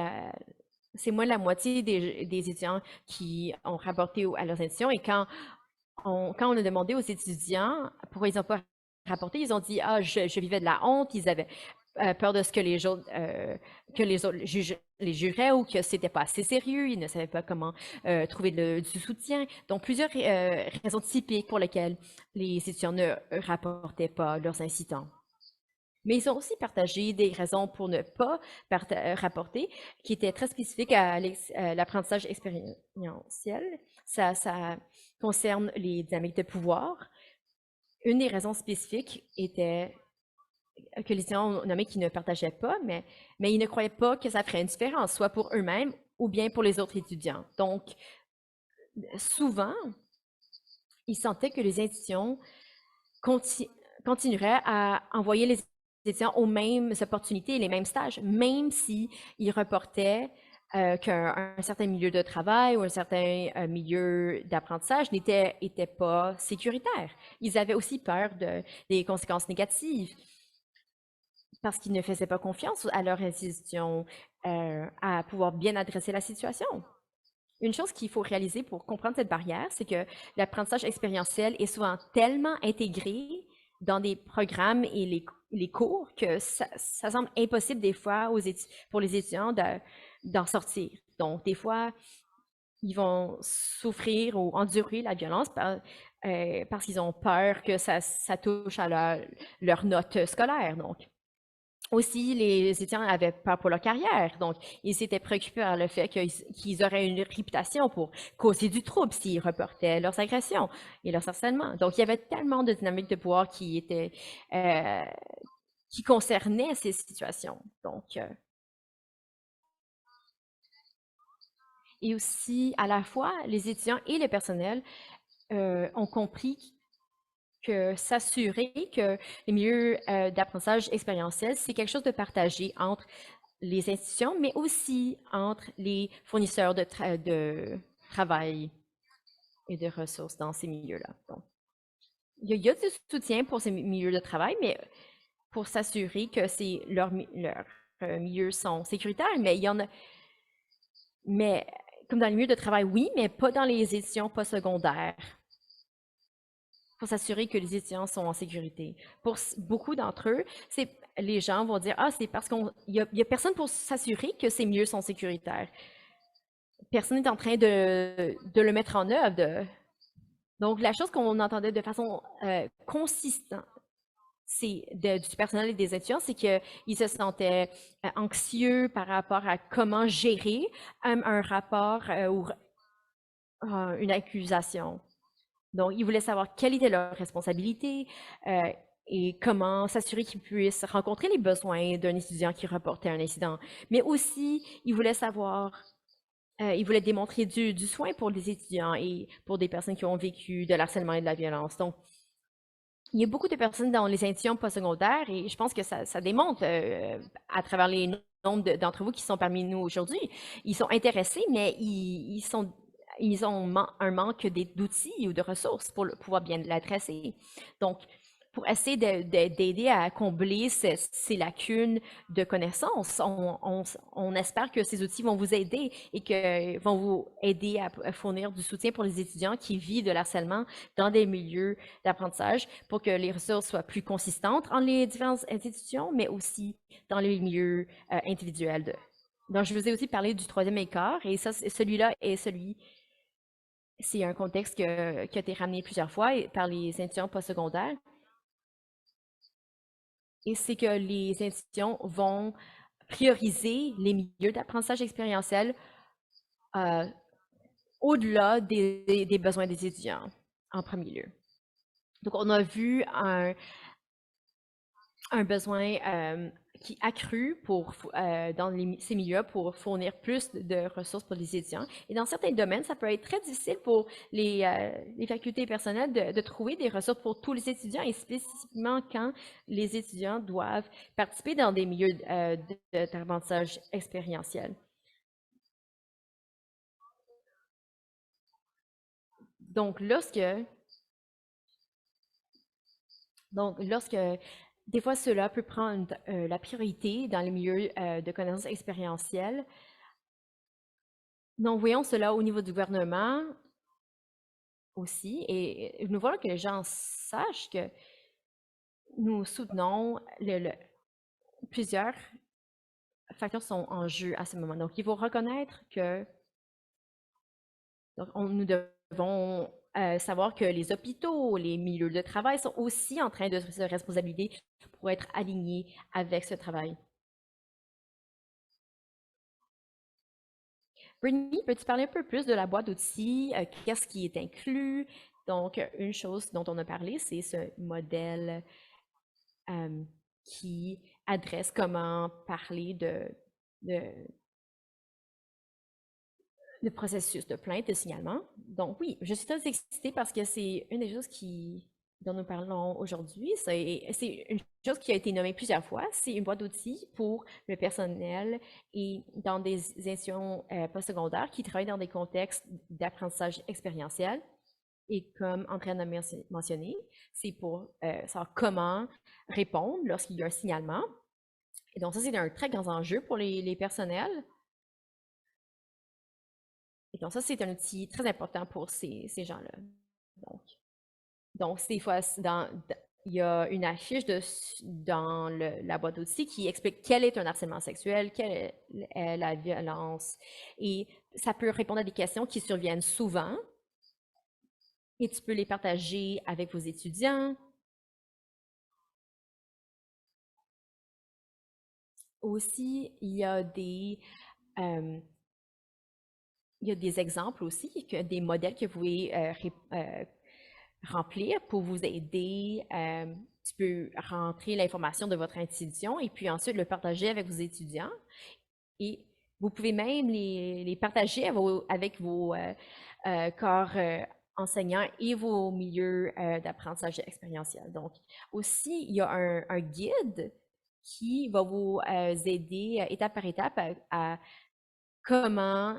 c'est moins de la moitié des étudiants qui ont rapporté à leurs institutions. Et quand on a demandé aux étudiants pourquoi ils n'ont pas rapporté, ils ont dit, ah, je vivais de la honte, ils avaient peur de ce que les autres les juraient ou que c'était pas assez sérieux, ils ne savaient pas comment trouver du soutien. Donc, plusieurs raisons typiques pour lesquelles les étudiants ne rapportaient pas leurs incidents. Mais ils ont aussi partagé des raisons pour ne pas rapporter, qui étaient très spécifiques à l'apprentissage expérientiel. Ça concerne les dynamiques de pouvoir. Une des raisons spécifiques était que les étudiants ont nommé qu'ils ne partageaient pas, mais ils ne croyaient pas que ça ferait une différence, soit pour eux-mêmes ou bien pour les autres étudiants. Donc, souvent, ils sentaient que les institutions continueraient à envoyer les étudiants aux mêmes opportunités et les mêmes stages, même s'ils reportaient qu'un certain milieu de travail ou un certain milieu d'apprentissage n'était pas sécuritaire. Ils avaient aussi peur des conséquences négatives parce qu'ils ne faisaient pas confiance à leur institution à pouvoir bien adresser la situation. Une chose qu'il faut réaliser pour comprendre cette barrière, c'est que l'apprentissage expérientiel est souvent tellement intégré dans des programmes et les cours que ça semble impossible des fois pour les étudiants d'en sortir. Donc, des fois, ils vont souffrir ou endurer la violence parce qu'ils ont peur que ça touche à leur note scolaire. Donc, aussi, les étudiants avaient peur pour leur carrière, donc ils s'étaient préoccupés par le fait qu'ils auraient une réputation pour causer du trouble s'ils reportaient leurs agressions et leurs harcèlements. Donc, il y avait tellement de dynamiques de pouvoir euh, qui concernaient ces situations. Donc, et aussi, à la fois, les étudiants et le personnel ont compris que s'assurer que les milieux d'apprentissage expérientiel, c'est quelque chose de partagé entre les institutions, mais aussi entre les fournisseurs de travail et de ressources dans ces milieux-là. Donc, il y a du soutien pour ces milieux de travail, mais pour s'assurer que leurs milieux sont sécuritaires, mais il y en a, mais comme dans les milieux de travail, oui, mais pas dans les étudiants postsecondaires. Pour s'assurer que les étudiants sont en sécurité. Pour beaucoup d'entre eux, les gens vont dire, ah, c'est parce qu'il y a personne pour s'assurer que ces milieux sont sécuritaires. Personne n'est en train de le mettre en œuvre. Donc, la chose qu'on entendait de façon consistante, du personnel et des étudiants, c'est qu'ils se sentaient anxieux par rapport à comment gérer un rapport ou une accusation. Donc, ils voulaient savoir quelle était leur responsabilité et comment s'assurer qu'ils puissent rencontrer les besoins d'un étudiant qui reportait un incident. Mais aussi, ils voulaient savoir, ils voulaient démontrer du soin pour les étudiants et pour des personnes qui ont vécu de l'harcèlement et de la violence. Donc, il y a beaucoup de personnes dans les institutions postsecondaires et je pense que ça démontre à travers les nombres d'entre vous qui sont parmi nous aujourd'hui. Ils sont intéressés, mais ils ont un manque d'outils ou de ressources pour pouvoir bien l'adresser. Donc, pour essayer d'aider à combler ces lacunes de connaissances, on espère que ces outils vont vous aider et que vont vous aider à fournir du soutien pour les étudiants qui vivent de l'harcèlement dans des milieux d'apprentissage pour que les ressources soient plus consistantes entre les différentes institutions, mais aussi dans les milieux individuels. Donc, je vous ai aussi parlé du troisième écart et ça, celui-là est c'est un contexte qui a été ramené plusieurs fois par les institutions postsecondaires. Et c'est que les institutions vont prioriser les milieux d'apprentissage expérientiel euh, au-delà des besoins des étudiants en premier lieu. Donc, on a vu un besoin qui accru dans ces milieux pour fournir plus de ressources pour les étudiants. Et dans certains domaines, ça peut être très difficile pour les facultés personnelles de trouver des ressources pour tous les étudiants et spécifiquement quand les étudiants doivent participer dans des milieux d'apprentissage expérientiel. Donc, lorsque des fois cela peut prendre la priorité dans les milieux de connaissances expérientielles, nous voyons cela au niveau du gouvernement aussi, et nous voulons que les gens sachent que nous soutenons plusieurs facteurs sont en jeu à ce moment. Donc, il faut reconnaître que nous devons savoir que les hôpitaux, les milieux de travail sont aussi en train de se responsabiliser pour être alignés avec ce travail. Brittany, peux-tu parler un peu plus de la boîte d'outils? Qu'est-ce qui est inclus? Donc, une chose dont on a parlé, c'est ce modèle qui adresse comment parler de, de processus de plainte, de signalement. Donc oui, je suis très excitée parce que c'est une des choses dont nous parlons aujourd'hui. C'est une chose qui a été nommée plusieurs fois. C'est une boîte d'outils pour le personnel et dans des institutions postsecondaires qui travaillent dans des contextes d'apprentissage expérientiel. Et comme Andréane a mentionné, c'est pour savoir comment répondre lorsqu'il y a un signalement. Et donc ça, c'est un très grand enjeu pour les personnels. Et donc ça, c'est un outil très important pour ces gens-là. Donc, des fois, il y a une affiche dans la boîte d'outils qui explique quel est un harcèlement sexuel, quelle est la violence. Et ça peut répondre à des questions qui surviennent souvent et tu peux les partager avec vos étudiants. Aussi, euh, il y a des exemples aussi, des modèles que vous pouvez remplir pour vous aider. Tu peux rentrer l'information de votre institution et puis ensuite le partager avec vos étudiants. Et vous pouvez même les partager avec vos corps enseignants et vos milieux d'apprentissage expérientiel. Donc, aussi, il y a un guide qui va vous aider étape par étape à comment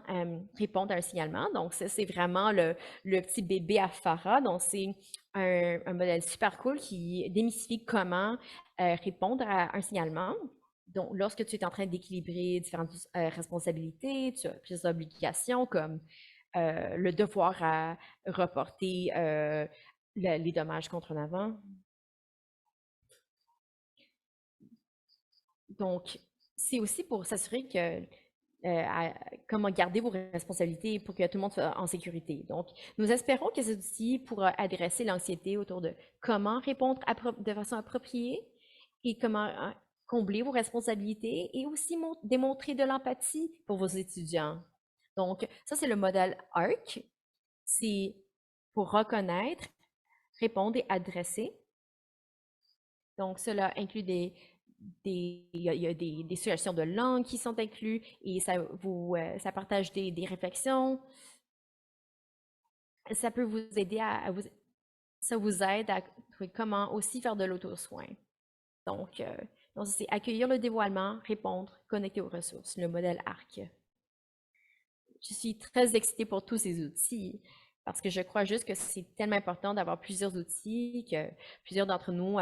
répondre à un signalement. Donc, ça, c'est vraiment le petit bébé à Farah. Donc, c'est un modèle super cool qui démystifie comment répondre à un signalement. Donc, lorsque tu es en train d'équilibrer différentes responsabilités, tu as plusieurs obligations comme le devoir à reporter les dommages contre un avant. Donc, c'est aussi pour s'assurer que comment garder vos responsabilités pour que tout le monde soit en sécurité. Donc, nous espérons que cet outil pourra adresser l'anxiété autour de comment répondre de façon appropriée et comment combler vos responsabilités et aussi démontrer de l'empathie pour vos étudiants. Donc, ça, c'est le modèle ARC. C'est pour reconnaître, répondre et adresser. Donc, cela inclut il y a des suggestions de langue qui sont incluses et ça partage des réflexions. Ça peut vous aider ça vous aide à trouver comment aussi faire de l'auto-soin. Donc, donc c'est accueillir le dévoilement, répondre, connecter aux ressources, le modèle ARC. Je suis très excitée pour tous ces outils parce que je crois juste que c'est tellement important d'avoir plusieurs outils que plusieurs d'entre nous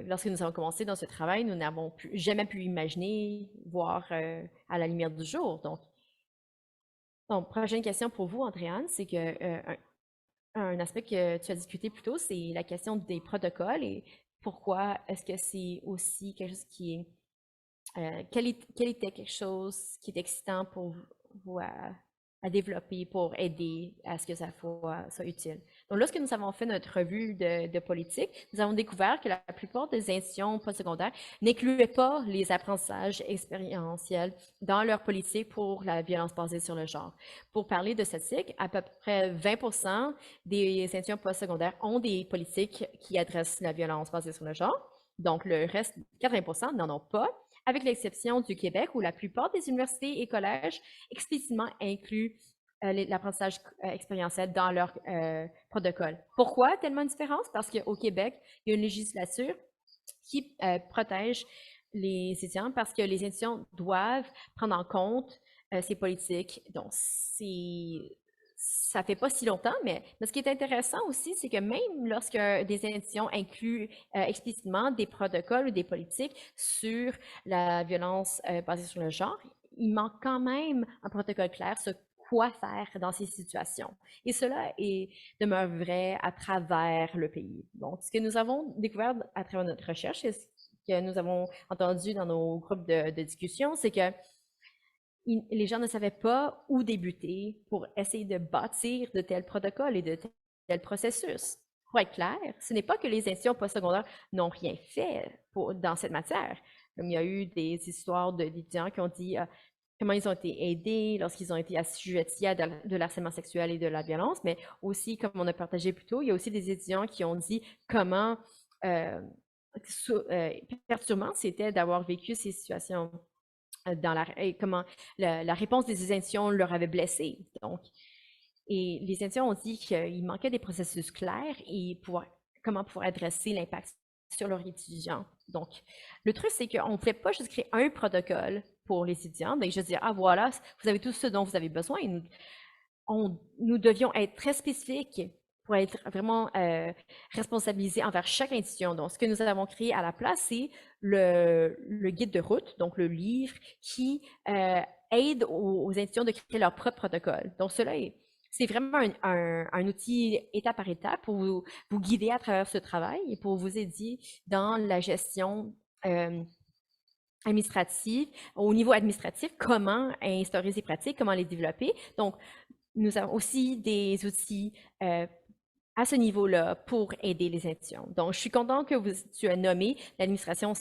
lorsque nous avons commencé dans ce travail, nous n'avons jamais pu imaginer voir à la lumière du jour. Donc, prochaine question pour vous, Andréane, c'est que un aspect que tu as discuté plus tôt, c'est la question des protocoles et pourquoi est-ce que c'est aussi quelque chose qui est quel était quelque chose qui est excitant pour vous à développer pour aider à ce que ça soit utile. Donc, lorsque nous avons fait notre revue de politique, nous avons découvert que la plupart des institutions postsecondaires n'incluaient pas les apprentissages expérientiels dans leur politique pour la violence basée sur le genre. Pour parler de statistiques, à peu près 20% des institutions postsecondaires ont des politiques qui adressent la violence basée sur le genre. Donc, le reste, 80% n'en ont pas, avec l'exception du Québec où la plupart des universités et collèges explicitement incluent l'apprentissage expérientiel dans leur protocole. Pourquoi tellement une différence? Parce qu'au Québec, il y a une législature qui protège les étudiants parce que les institutions doivent prendre en compte ces politiques. Donc, ça fait pas si longtemps, mais ce qui est intéressant aussi, c'est que même lorsque des institutions incluent explicitement des protocoles ou des politiques sur la violence basée sur le genre, il manque quand même un protocole clair sur quoi faire dans ces situations. Et cela demeure vrai à travers le pays. Donc, ce que nous avons découvert à travers notre recherche, et ce que nous avons entendu dans nos groupes de discussion, c'est que les gens ne savaient pas où débuter pour essayer de bâtir de tels protocoles et de tels processus. Pour être clair, ce n'est pas que les institutions postsecondaires n'ont rien fait dans cette matière. Comme il y a eu des histoires d'étudiants qui ont dit comment ils ont été aidés lorsqu'ils ont été assujettis à de l'harcèlement sexuel et de la violence, mais aussi, comme on a partagé plus tôt, il y a aussi des étudiants qui ont dit comment perturbant c'était d'avoir vécu ces situations comment la réponse des institutions leur avait blessé. Donc, et les institutions ont dit qu'il manquait des processus clairs et comment pouvoir adresser l'impact sur leurs étudiants. Donc, le truc, c'est qu'on ne pouvait pas juste créer un protocole pour les étudiants, donc juste dire, ah voilà, vous avez tout ce dont vous avez besoin. Et nous devions être très spécifiques pour être vraiment responsabilisés envers chaque institution. Donc, ce que nous avons créé à la place, c'est le guide de route, donc le livre qui aide aux institutions de créer leur propre protocole. Donc, c'est vraiment un outil étape par étape pour vous guider à travers ce travail et pour vous aider dans la gestion administrative, au niveau administratif, comment instaurer ces pratiques, comment les développer. Donc, nous avons aussi des outils à ce niveau-là pour aider les institutions. Donc, je suis contente que tu as nommé l'administration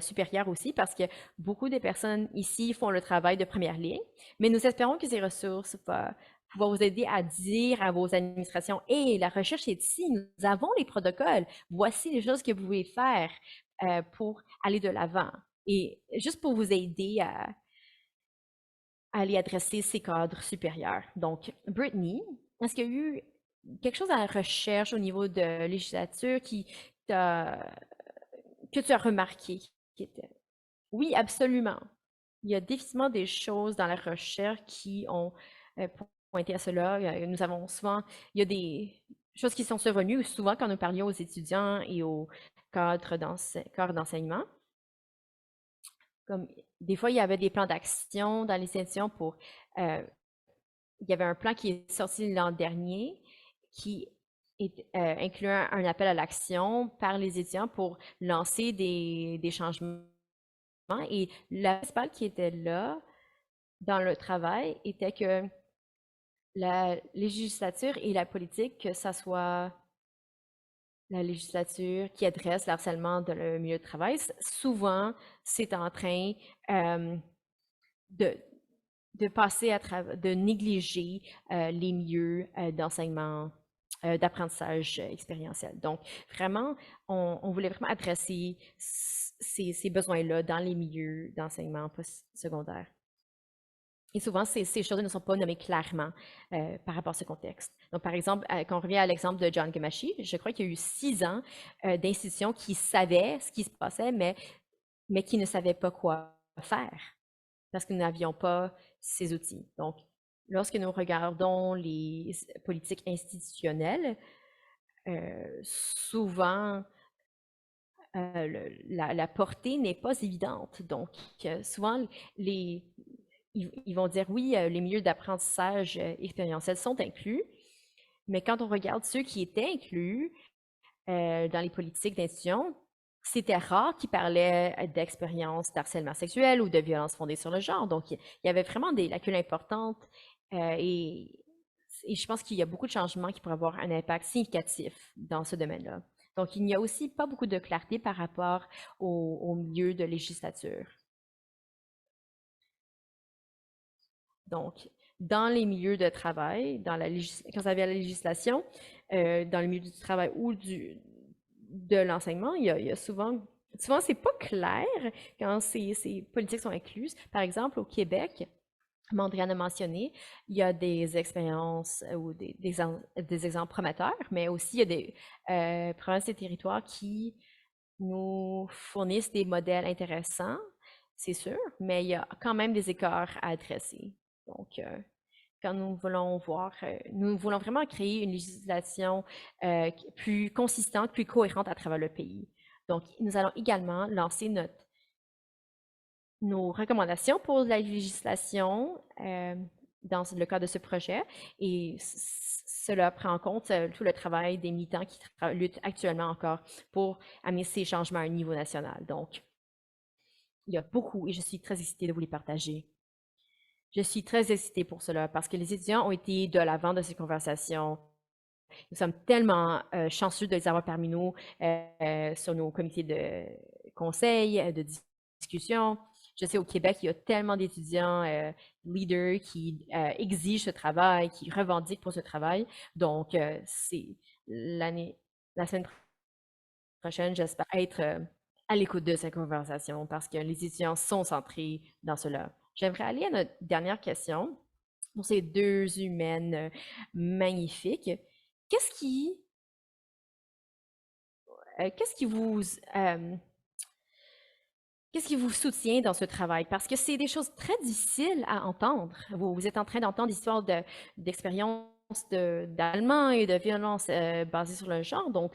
supérieure aussi parce que beaucoup de personnes ici font le travail de première ligne, mais nous espérons que ces ressources vont pouvoir vous aider à dire à vos administrations, «Hey, la recherche est ici, nous avons les protocoles, voici les choses que vous pouvez faire pour aller de l'avant». Et juste pour vous aider à aller adresser ces cadres supérieurs. Donc, Brittany, est-ce qu'il y a eu quelque chose à la recherche au niveau de législature que tu as remarqué qui était... Oui, absolument. Il y a définitivement des choses dans la recherche qui ont euh, pointé à cela. Nous avons souvent, il y a des choses qui sont survenues souvent quand nous parlions aux étudiants et aux cadres d'enseignement. Comme des fois, il y avait des plans d'action dans les institutions pour il y avait un plan qui est sorti l'an dernier qui incluait un appel à l'action par les étudiants pour lancer des changements. Et la principale qui était là dans le travail était que la législature et la politique, que ça soit la législature qui adresse le harcèlement dans le milieu de travail, souvent, c'est en train de, de passer à travers, de négliger les milieux d'enseignement, d'apprentissage expérientiel. Donc, vraiment, on voulait vraiment adresser ces besoins-là dans les milieux d'enseignement postsecondaire. Et souvent, ces choses ne sont pas nommées clairement par rapport à ce contexte. Donc, par exemple, quand on revient à l'exemple de John Gamache, je crois qu'il y a eu 6 ans d'institutions qui savaient ce qui se passait, mais qui ne savaient pas quoi faire parce que nous n'avions pas ces outils. Donc, lorsque nous regardons les politiques institutionnelles, souvent, la portée n'est pas évidente. Donc, souvent, ils vont dire oui, les milieux d'apprentissage expérientiel sont inclus, mais quand on regarde ceux qui étaient inclus dans les politiques d'institution, c'était rare qu'ils parlaient d'expériences d'harcèlement sexuel ou de violences fondées sur le genre. Donc, il y avait vraiment des lacunes importantes et je pense qu'il y a beaucoup de changements qui pourraient avoir un impact significatif dans ce domaine-là. Donc, il n'y a aussi pas beaucoup de clarté par rapport au milieu de législature. Donc, dans les milieux de travail, quand ça vient à la législation, dans le milieu du travail ou de l'enseignement, il y a souvent c'est pas clair quand ces politiques sont incluses. Par exemple, au Québec, comme Andréane a mentionné, il y a des expériences ou des exemples prometteurs, mais aussi il y a des provinces et territoires qui nous fournissent des modèles intéressants, c'est sûr, mais il y a quand même des écarts à adresser. Donc, quand nous voulons vraiment créer une législation plus consistante, plus cohérente à travers le pays. Donc, nous allons également lancer nos recommandations pour la législation dans le cadre de ce projet et cela prend en compte tout le travail des militants qui luttent actuellement encore pour amener ces changements à un niveau national. Donc, il y a beaucoup et je suis très excitée de vous les partager. Je suis très excitée pour cela parce que les étudiants ont été de l'avant de ces conversations. Nous sommes tellement chanceux de les avoir parmi nous sur nos comités de conseil, de discussion. Je sais au Québec, il y a tellement d'étudiants leaders qui exigent ce travail, qui revendiquent pour ce travail. Donc, c'est la semaine prochaine, j'espère être à l'écoute de cette conversation parce que les étudiants sont centrés dans cela. J'aimerais aller à notre dernière question pour ces deux humaines magnifiques. Qu'est-ce qui, qu'est-ce qui vous, qu'est-ce qui vous soutient dans ce travail? Parce que c'est des choses très difficiles à entendre. Vous êtes en train d'entendre l'histoire d'expériences d'Allemands et de violences basées sur le genre. Donc,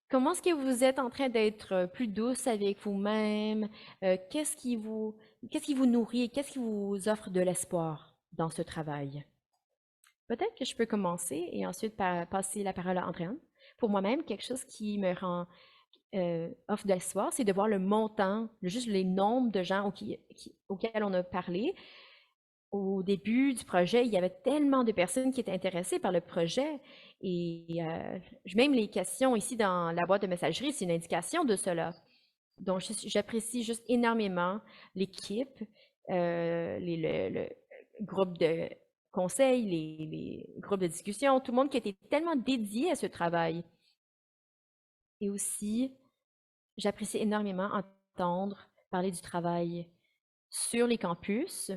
comment est-ce que vous êtes en train d'être plus douce avec vous-même? Qu'est-ce qui vous nourrit? Qu'est-ce qui vous offre de l'espoir dans ce travail? Peut-être que je peux commencer et ensuite passer la parole à Andréane. Pour moi-même, quelque chose qui me rend offre de l'espoir, c'est de voir le montant, juste les nombres de gens auxquels on a parlé. Au début du projet, il y avait tellement de personnes qui étaient intéressées par le projet et même les questions ici dans la boîte de messagerie, c'est une indication de cela. Donc, j'apprécie juste énormément l'équipe, le groupe de conseil, les groupes de discussion, tout le monde qui était tellement dédié à ce travail. Et aussi, j'apprécie énormément entendre parler du travail sur les campus.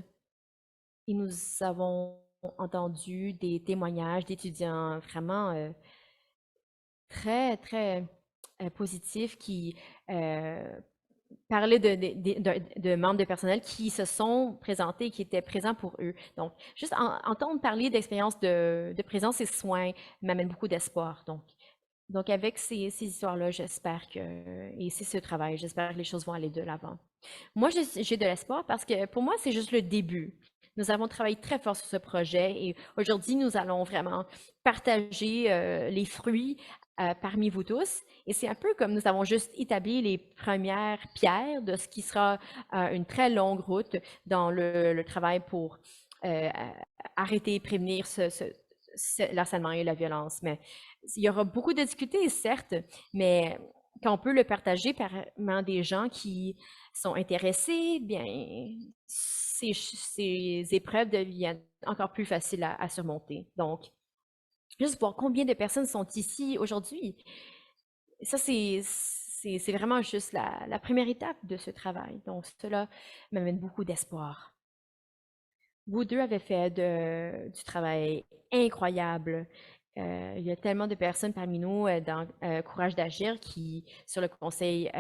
Et nous avons entendu des témoignages d'étudiants vraiment très, très positifs qui parlaient de membres de personnel qui se sont présentés, qui étaient présents pour eux. Donc, juste entendre parler d'expériences de présence et soins m'amène beaucoup d'espoir. Donc, avec ces histoires-là, j'espère et c'est ce travail, j'espère que les choses vont aller de l'avant. Moi, j'ai de l'espoir parce que pour moi, c'est juste le début. Nous avons travaillé très fort sur ce projet et aujourd'hui, nous allons vraiment partager les fruits parmi vous tous. Et c'est un peu comme nous avons juste établi les premières pierres de ce qui sera une très longue route dans le travail pour euh, arrêter et prévenir l'harcèlement et la violence. Mais il y aura beaucoup de difficultés, certes, mais quand on peut le partager par des gens qui sont intéressés, bien, ces épreuves deviennent encore plus faciles à surmonter. Donc, juste voir combien de personnes sont ici aujourd'hui, ça, c'est vraiment juste la première étape de ce travail. Donc, cela m'amène beaucoup d'espoir. Vous deux avez fait du travail incroyable. Il y a tellement de personnes parmi nous dans Courage d'agir qui, sur le conseil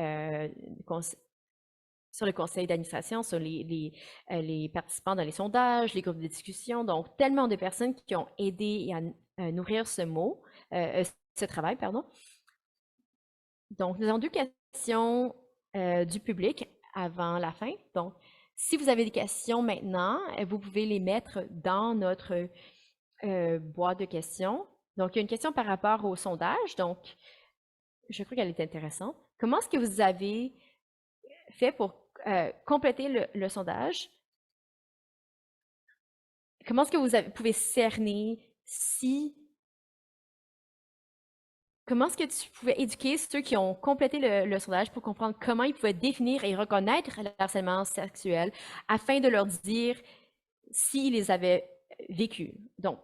d'administration, sur les participants dans les sondages, les groupes de discussion. Donc, tellement de personnes qui ont aidé à nourrir ce travail, pardon. Donc, nous avons deux questions du public avant la fin. Donc, si vous avez des questions maintenant, vous pouvez les mettre dans notre boîte de questions. Donc, il y a une question par rapport au sondage. Donc, je crois qu'elle est intéressante. Comment est-ce que vous avez fait pour compléter le sondage? Comment est-ce que vous pouvez cerner si... Comment est-ce que tu pouvais éduquer ceux qui ont complété le sondage pour comprendre comment ils pouvaient définir et reconnaître le harcèlement sexuel afin de leur dire s'ils les avaient vécus? Donc,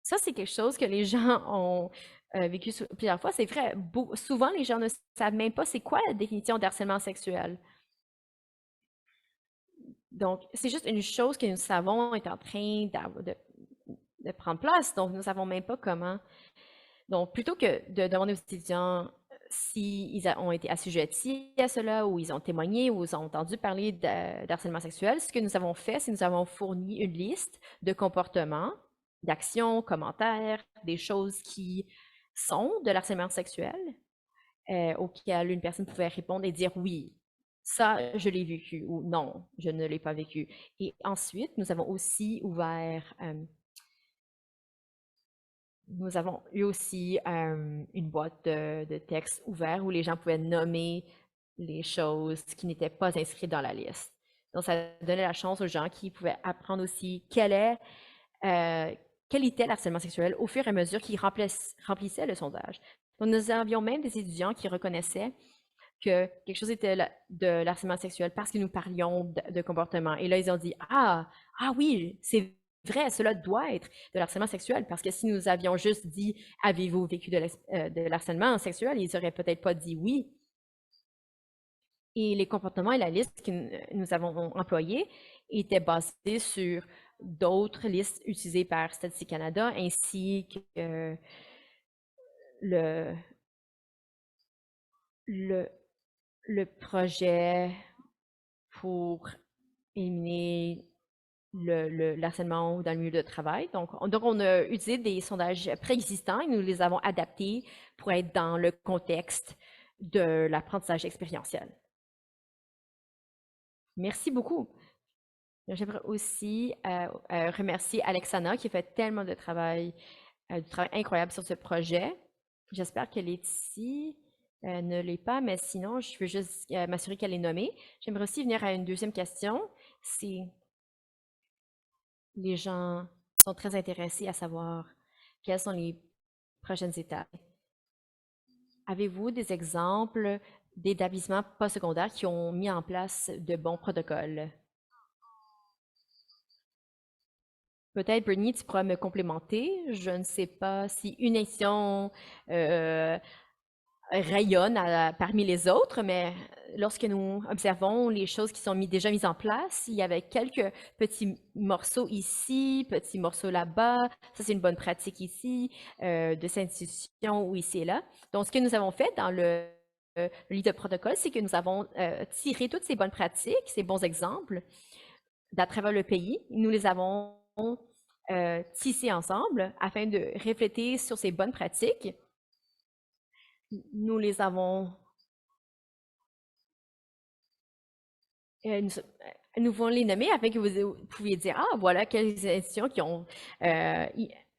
ça, c'est quelque chose que les gens ont vécu plusieurs fois. C'est vrai, souvent, les gens ne savent même pas c'est quoi la définition d'harcèlement sexuel. Donc, c'est juste une chose que nous savons est en train de prendre place. Donc, nous ne savons même pas comment. Donc, plutôt que de demander aux étudiants s'ils ont été assujettis à cela, ou ils ont témoigné, ou ils ont entendu parler d'harcèlement sexuel, ce que nous avons fait, c'est que nous avons fourni une liste de comportements, d'actions, commentaires, des choses qui sont de l'harcèlement sexuel, auxquelles une personne pouvait répondre et dire oui, ça, je l'ai vécu, ou non, je ne l'ai pas vécu. Et ensuite, nous avons aussi ouvert nous avons eu aussi une boîte de texte ouverte où les gens pouvaient nommer les choses qui n'étaient pas inscrites dans la liste. Donc, ça donnait la chance aux gens qui pouvaient apprendre aussi quel était le harcèlement sexuel au fur et à mesure qu'ils remplissaient le sondage. Donc, nous avions même des étudiants qui reconnaissaient que quelque chose était de l'harcèlement sexuel parce que nous parlions de comportement. Et là, ils ont dit, ah oui, c'est vrai, cela doit être de l'harcèlement sexuel, parce que si nous avions juste dit, avez-vous vécu de l'harcèlement sexuel, ils n'auraient peut-être pas dit oui. Et les comportements et la liste que nous avons employés étaient basés sur d'autres listes utilisées par Statistique Canada, ainsi que le, le, le projet pour éliminer l'harcèlement dans le milieu de travail. Donc, on a utilisé des sondages préexistants et nous les avons adaptés pour être dans le contexte de l'apprentissage expérientiel. Merci beaucoup. J'aimerais aussi remercier Alexana qui fait tellement de travail, du travail incroyable sur ce projet. J'espère qu'elle est ici. Elle ne l'est pas, mais sinon, je veux juste m'assurer qu'elle est nommée. J'aimerais aussi venir à une deuxième question. C'est les gens sont très intéressés à savoir quelles sont les prochaines étapes. Avez-vous des exemples d'établissements postsecondaires qui ont mis en place de bons protocoles? Peut-être, Brittany, tu pourras me complémenter. Je ne sais pas si une nation rayonne parmi les autres, mais lorsque nous observons les choses qui sont déjà mises en place, il y avait quelques petits morceaux ici, petits morceaux là-bas. Ça, c'est une bonne pratique ici, de cette institution ou ici et là. Donc, ce que nous avons fait dans le livre de protocole, c'est que nous avons tiré toutes ces bonnes pratiques, ces bons exemples d'à travers le pays. Nous les avons tissés ensemble afin de refléter sur ces bonnes pratiques. Nous les avons nous voulons les nommer afin que vous pouviez dire, ah, voilà quelles institutions qui ont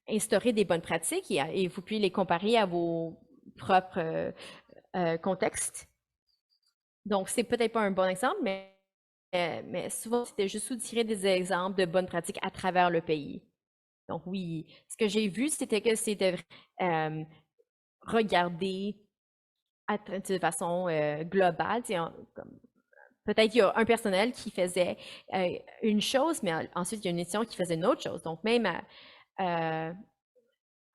instauré des bonnes pratiques et vous pouvez les comparer à vos propres contextes. Donc, c'est peut-être pas un bon exemple, mais souvent, c'était juste tirer des exemples de bonnes pratiques à travers le pays. Donc, oui, ce que j'ai vu, c'était que c'était regarder de façon globale, peut-être qu'il y a un personnel qui faisait une chose, mais ensuite il y a une édition qui faisait une autre chose. Donc même à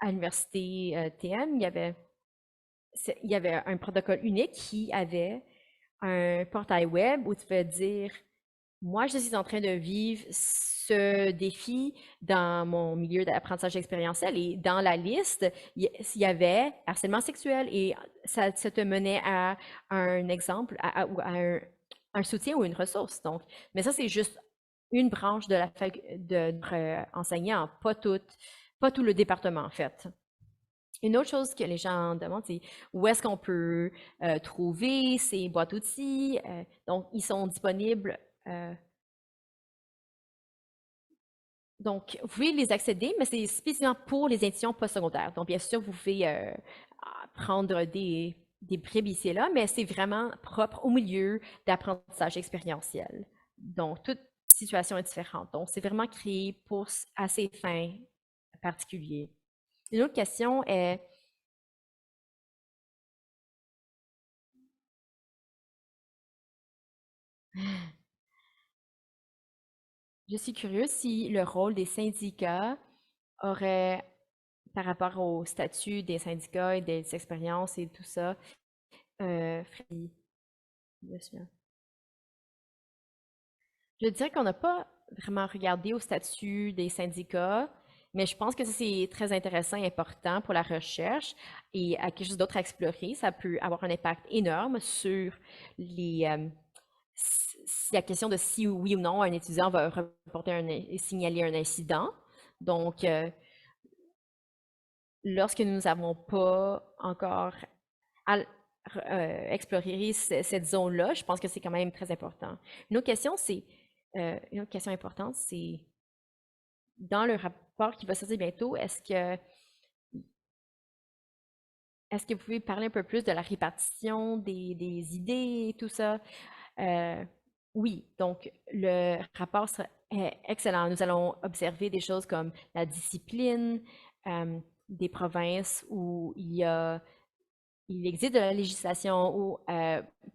l'université TM, il y avait un protocole unique qui avait un portail web où tu peux dire, moi je suis en train de vivre ce défi dans mon milieu d'apprentissage expérientiel et dans la liste, il y avait harcèlement sexuel et ça te menait à un exemple, ou à un soutien ou une ressource. Donc, mais ça, c'est juste une branche de notre enseignant, pas tout le département, en fait. Une autre chose que les gens demandent, c'est où est-ce qu'on peut trouver ces boîtes outils. Donc, ils sont disponibles. Donc, vous pouvez les accéder, mais c'est spécifiquement pour les institutions postsecondaires. Donc, bien sûr, vous pouvez prendre des bribes ici et là, mais c'est vraiment propre au milieu d'apprentissage expérientiel. Donc, toute situation est différente. Donc, c'est vraiment créé pour à ces fins particulières. Une autre question est, je suis curieuse si le rôle des syndicats aurait, par rapport au statut des syndicats et des expériences et tout ça, Freddy, je dirais qu'on n'a pas vraiment regardé au statut des syndicats, mais je pense que ça, c'est très intéressant et important pour la recherche et à quelque chose d'autre à explorer. Ça peut avoir un impact énorme sur la question de si oui ou non un étudiant va reporter et signaler un incident. Donc, lorsque nous n'avons pas encore exploré cette zone-là, je pense que c'est quand même très important. Une autre question importante, c'est dans le rapport qui va sortir bientôt, est-ce que vous pouvez parler un peu plus de la répartition des idées et tout ça? Euh, oui, donc le rapport sera excellent. Nous allons observer des choses comme la discipline, des provinces où il existe de la législation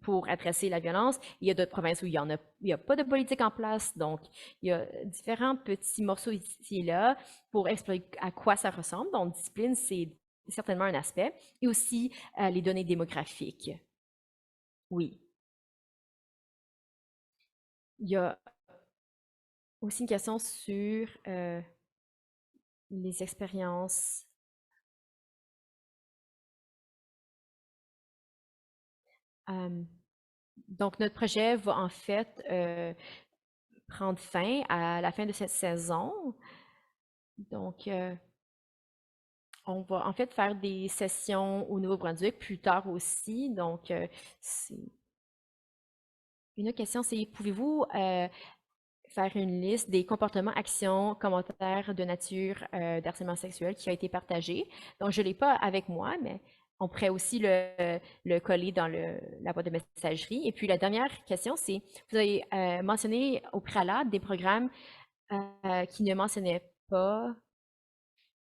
pour adresser la violence. Il y a d'autres provinces où il y a pas de politique en place. Donc, il y a différents petits morceaux ici et là pour expliquer à quoi ça ressemble. Donc, discipline, c'est certainement un aspect. Et aussi les données démographiques. Oui. Il y a aussi une question sur les expériences. Euh, donc, notre projet va en fait prendre fin à la fin de cette saison. Donc, on va en fait faire des sessions au Nouveau-Brunswick plus tard aussi. Donc, une autre question, c'est pouvez-vous faire une liste des comportements, actions, commentaires de nature d'harcèlement sexuel qui a été partagé. Donc, je ne l'ai pas avec moi, mais on pourrait aussi le coller dans la boîte de messagerie. Et puis, la dernière question, c'est, vous avez mentionné au préalable des programmes qui ne mentionnaient pas.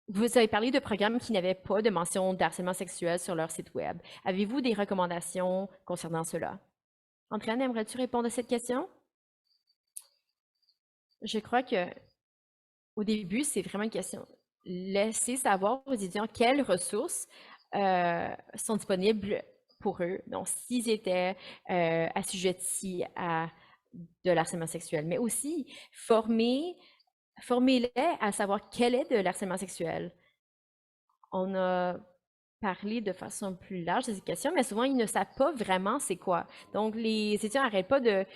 Vous avez parlé de programmes qui n'avaient pas de mention d'harcèlement sexuel sur leur site web. Avez-vous des recommandations concernant cela? Andréane, aimerais-tu répondre à cette question? Je crois que au début, c'est vraiment une question. Laisser savoir aux étudiants quelles ressources sont disponibles pour eux. Donc, s'ils étaient assujettis à de l'harcèlement sexuel, mais aussi formez-les à savoir quel est de l'harcèlement sexuel. On a parlé de façon plus large de cette question, mais souvent, ils ne savent pas vraiment c'est quoi. Donc, les étudiants n'arrêtent pas de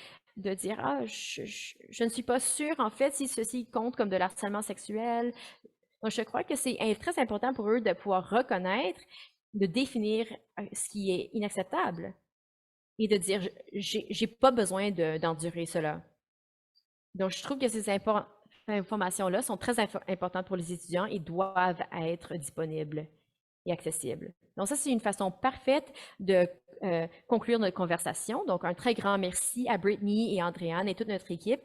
dire ah, je ne suis pas sûre, en fait, si ceci compte comme de l'harcèlement sexuel. Donc, je crois que c'est très important pour eux de pouvoir reconnaître, de définir ce qui est inacceptable et de dire j'ai pas besoin d'endurer cela. Donc, je trouve que ces informations-là sont très importantes pour les étudiants et doivent être disponibles et accessibles. Donc, ça, c'est une façon parfaite de conclure notre conversation. Donc, un très grand merci à Brittany et Andréane et toute notre équipe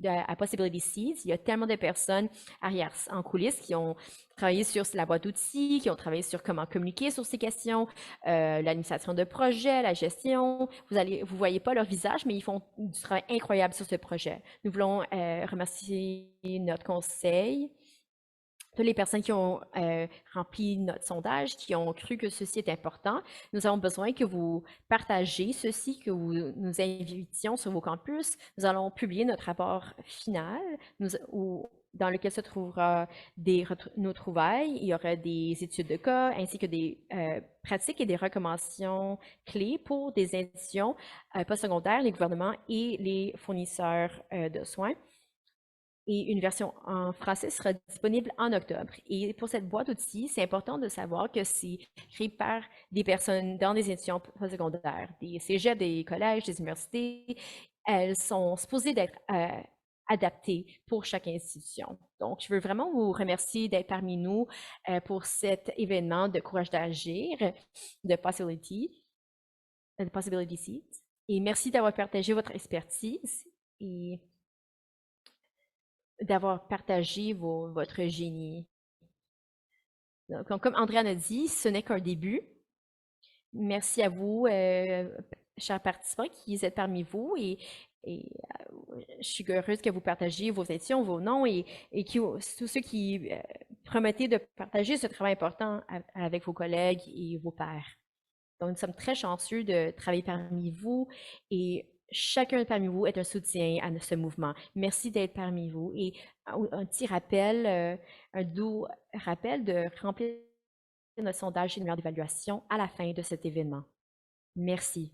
à Possibility Seeds. Il y a tellement de personnes arrière, en coulisses qui ont travaillé sur la boîte d'outils, qui ont travaillé sur comment communiquer sur ces questions, l'administration de projet, la gestion. Vous voyez pas leur visage, mais ils font du travail incroyable sur ce projet. Nous voulons remercier notre conseil, toutes les personnes qui ont rempli notre sondage, qui ont cru que ceci est important. Nous avons besoin que vous partagez ceci, que vous nous invitions sur vos campus. Nous allons publier notre rapport final dans lequel se trouvera nos trouvailles. Il y aura des études de cas ainsi que des pratiques et des recommandations clés pour des institutions postsecondaires, les gouvernements et les fournisseurs de soins. Et une version en français sera disponible en octobre. Et pour cette boîte d'outils, c'est important de savoir que c'est créé par des personnes dans des institutions postsecondaires, des cégeps, des collèges, des universités. Elles sont supposées d'être adaptées pour chaque institution. Donc, je veux vraiment vous remercier d'être parmi nous pour cet événement de Courage d'agir de Possibility Seeds. Et merci d'avoir partagé votre expertise et d'avoir partagé votre génie. Donc, comme Andréane a dit, ce n'est qu'un début. Merci à vous, chers participants qui êtes parmi vous je suis heureuse que vous partagiez vos études, vos noms et tous ceux qui promettez de partager ce travail important avec vos collègues et vos pairs. Donc, nous sommes très chanceux de travailler parmi vous et chacun parmi vous est un soutien à ce mouvement. Merci d'être parmi vous. Et un petit rappel, un doux rappel de remplir notre sondage général d'évaluation à la fin de cet événement. Merci.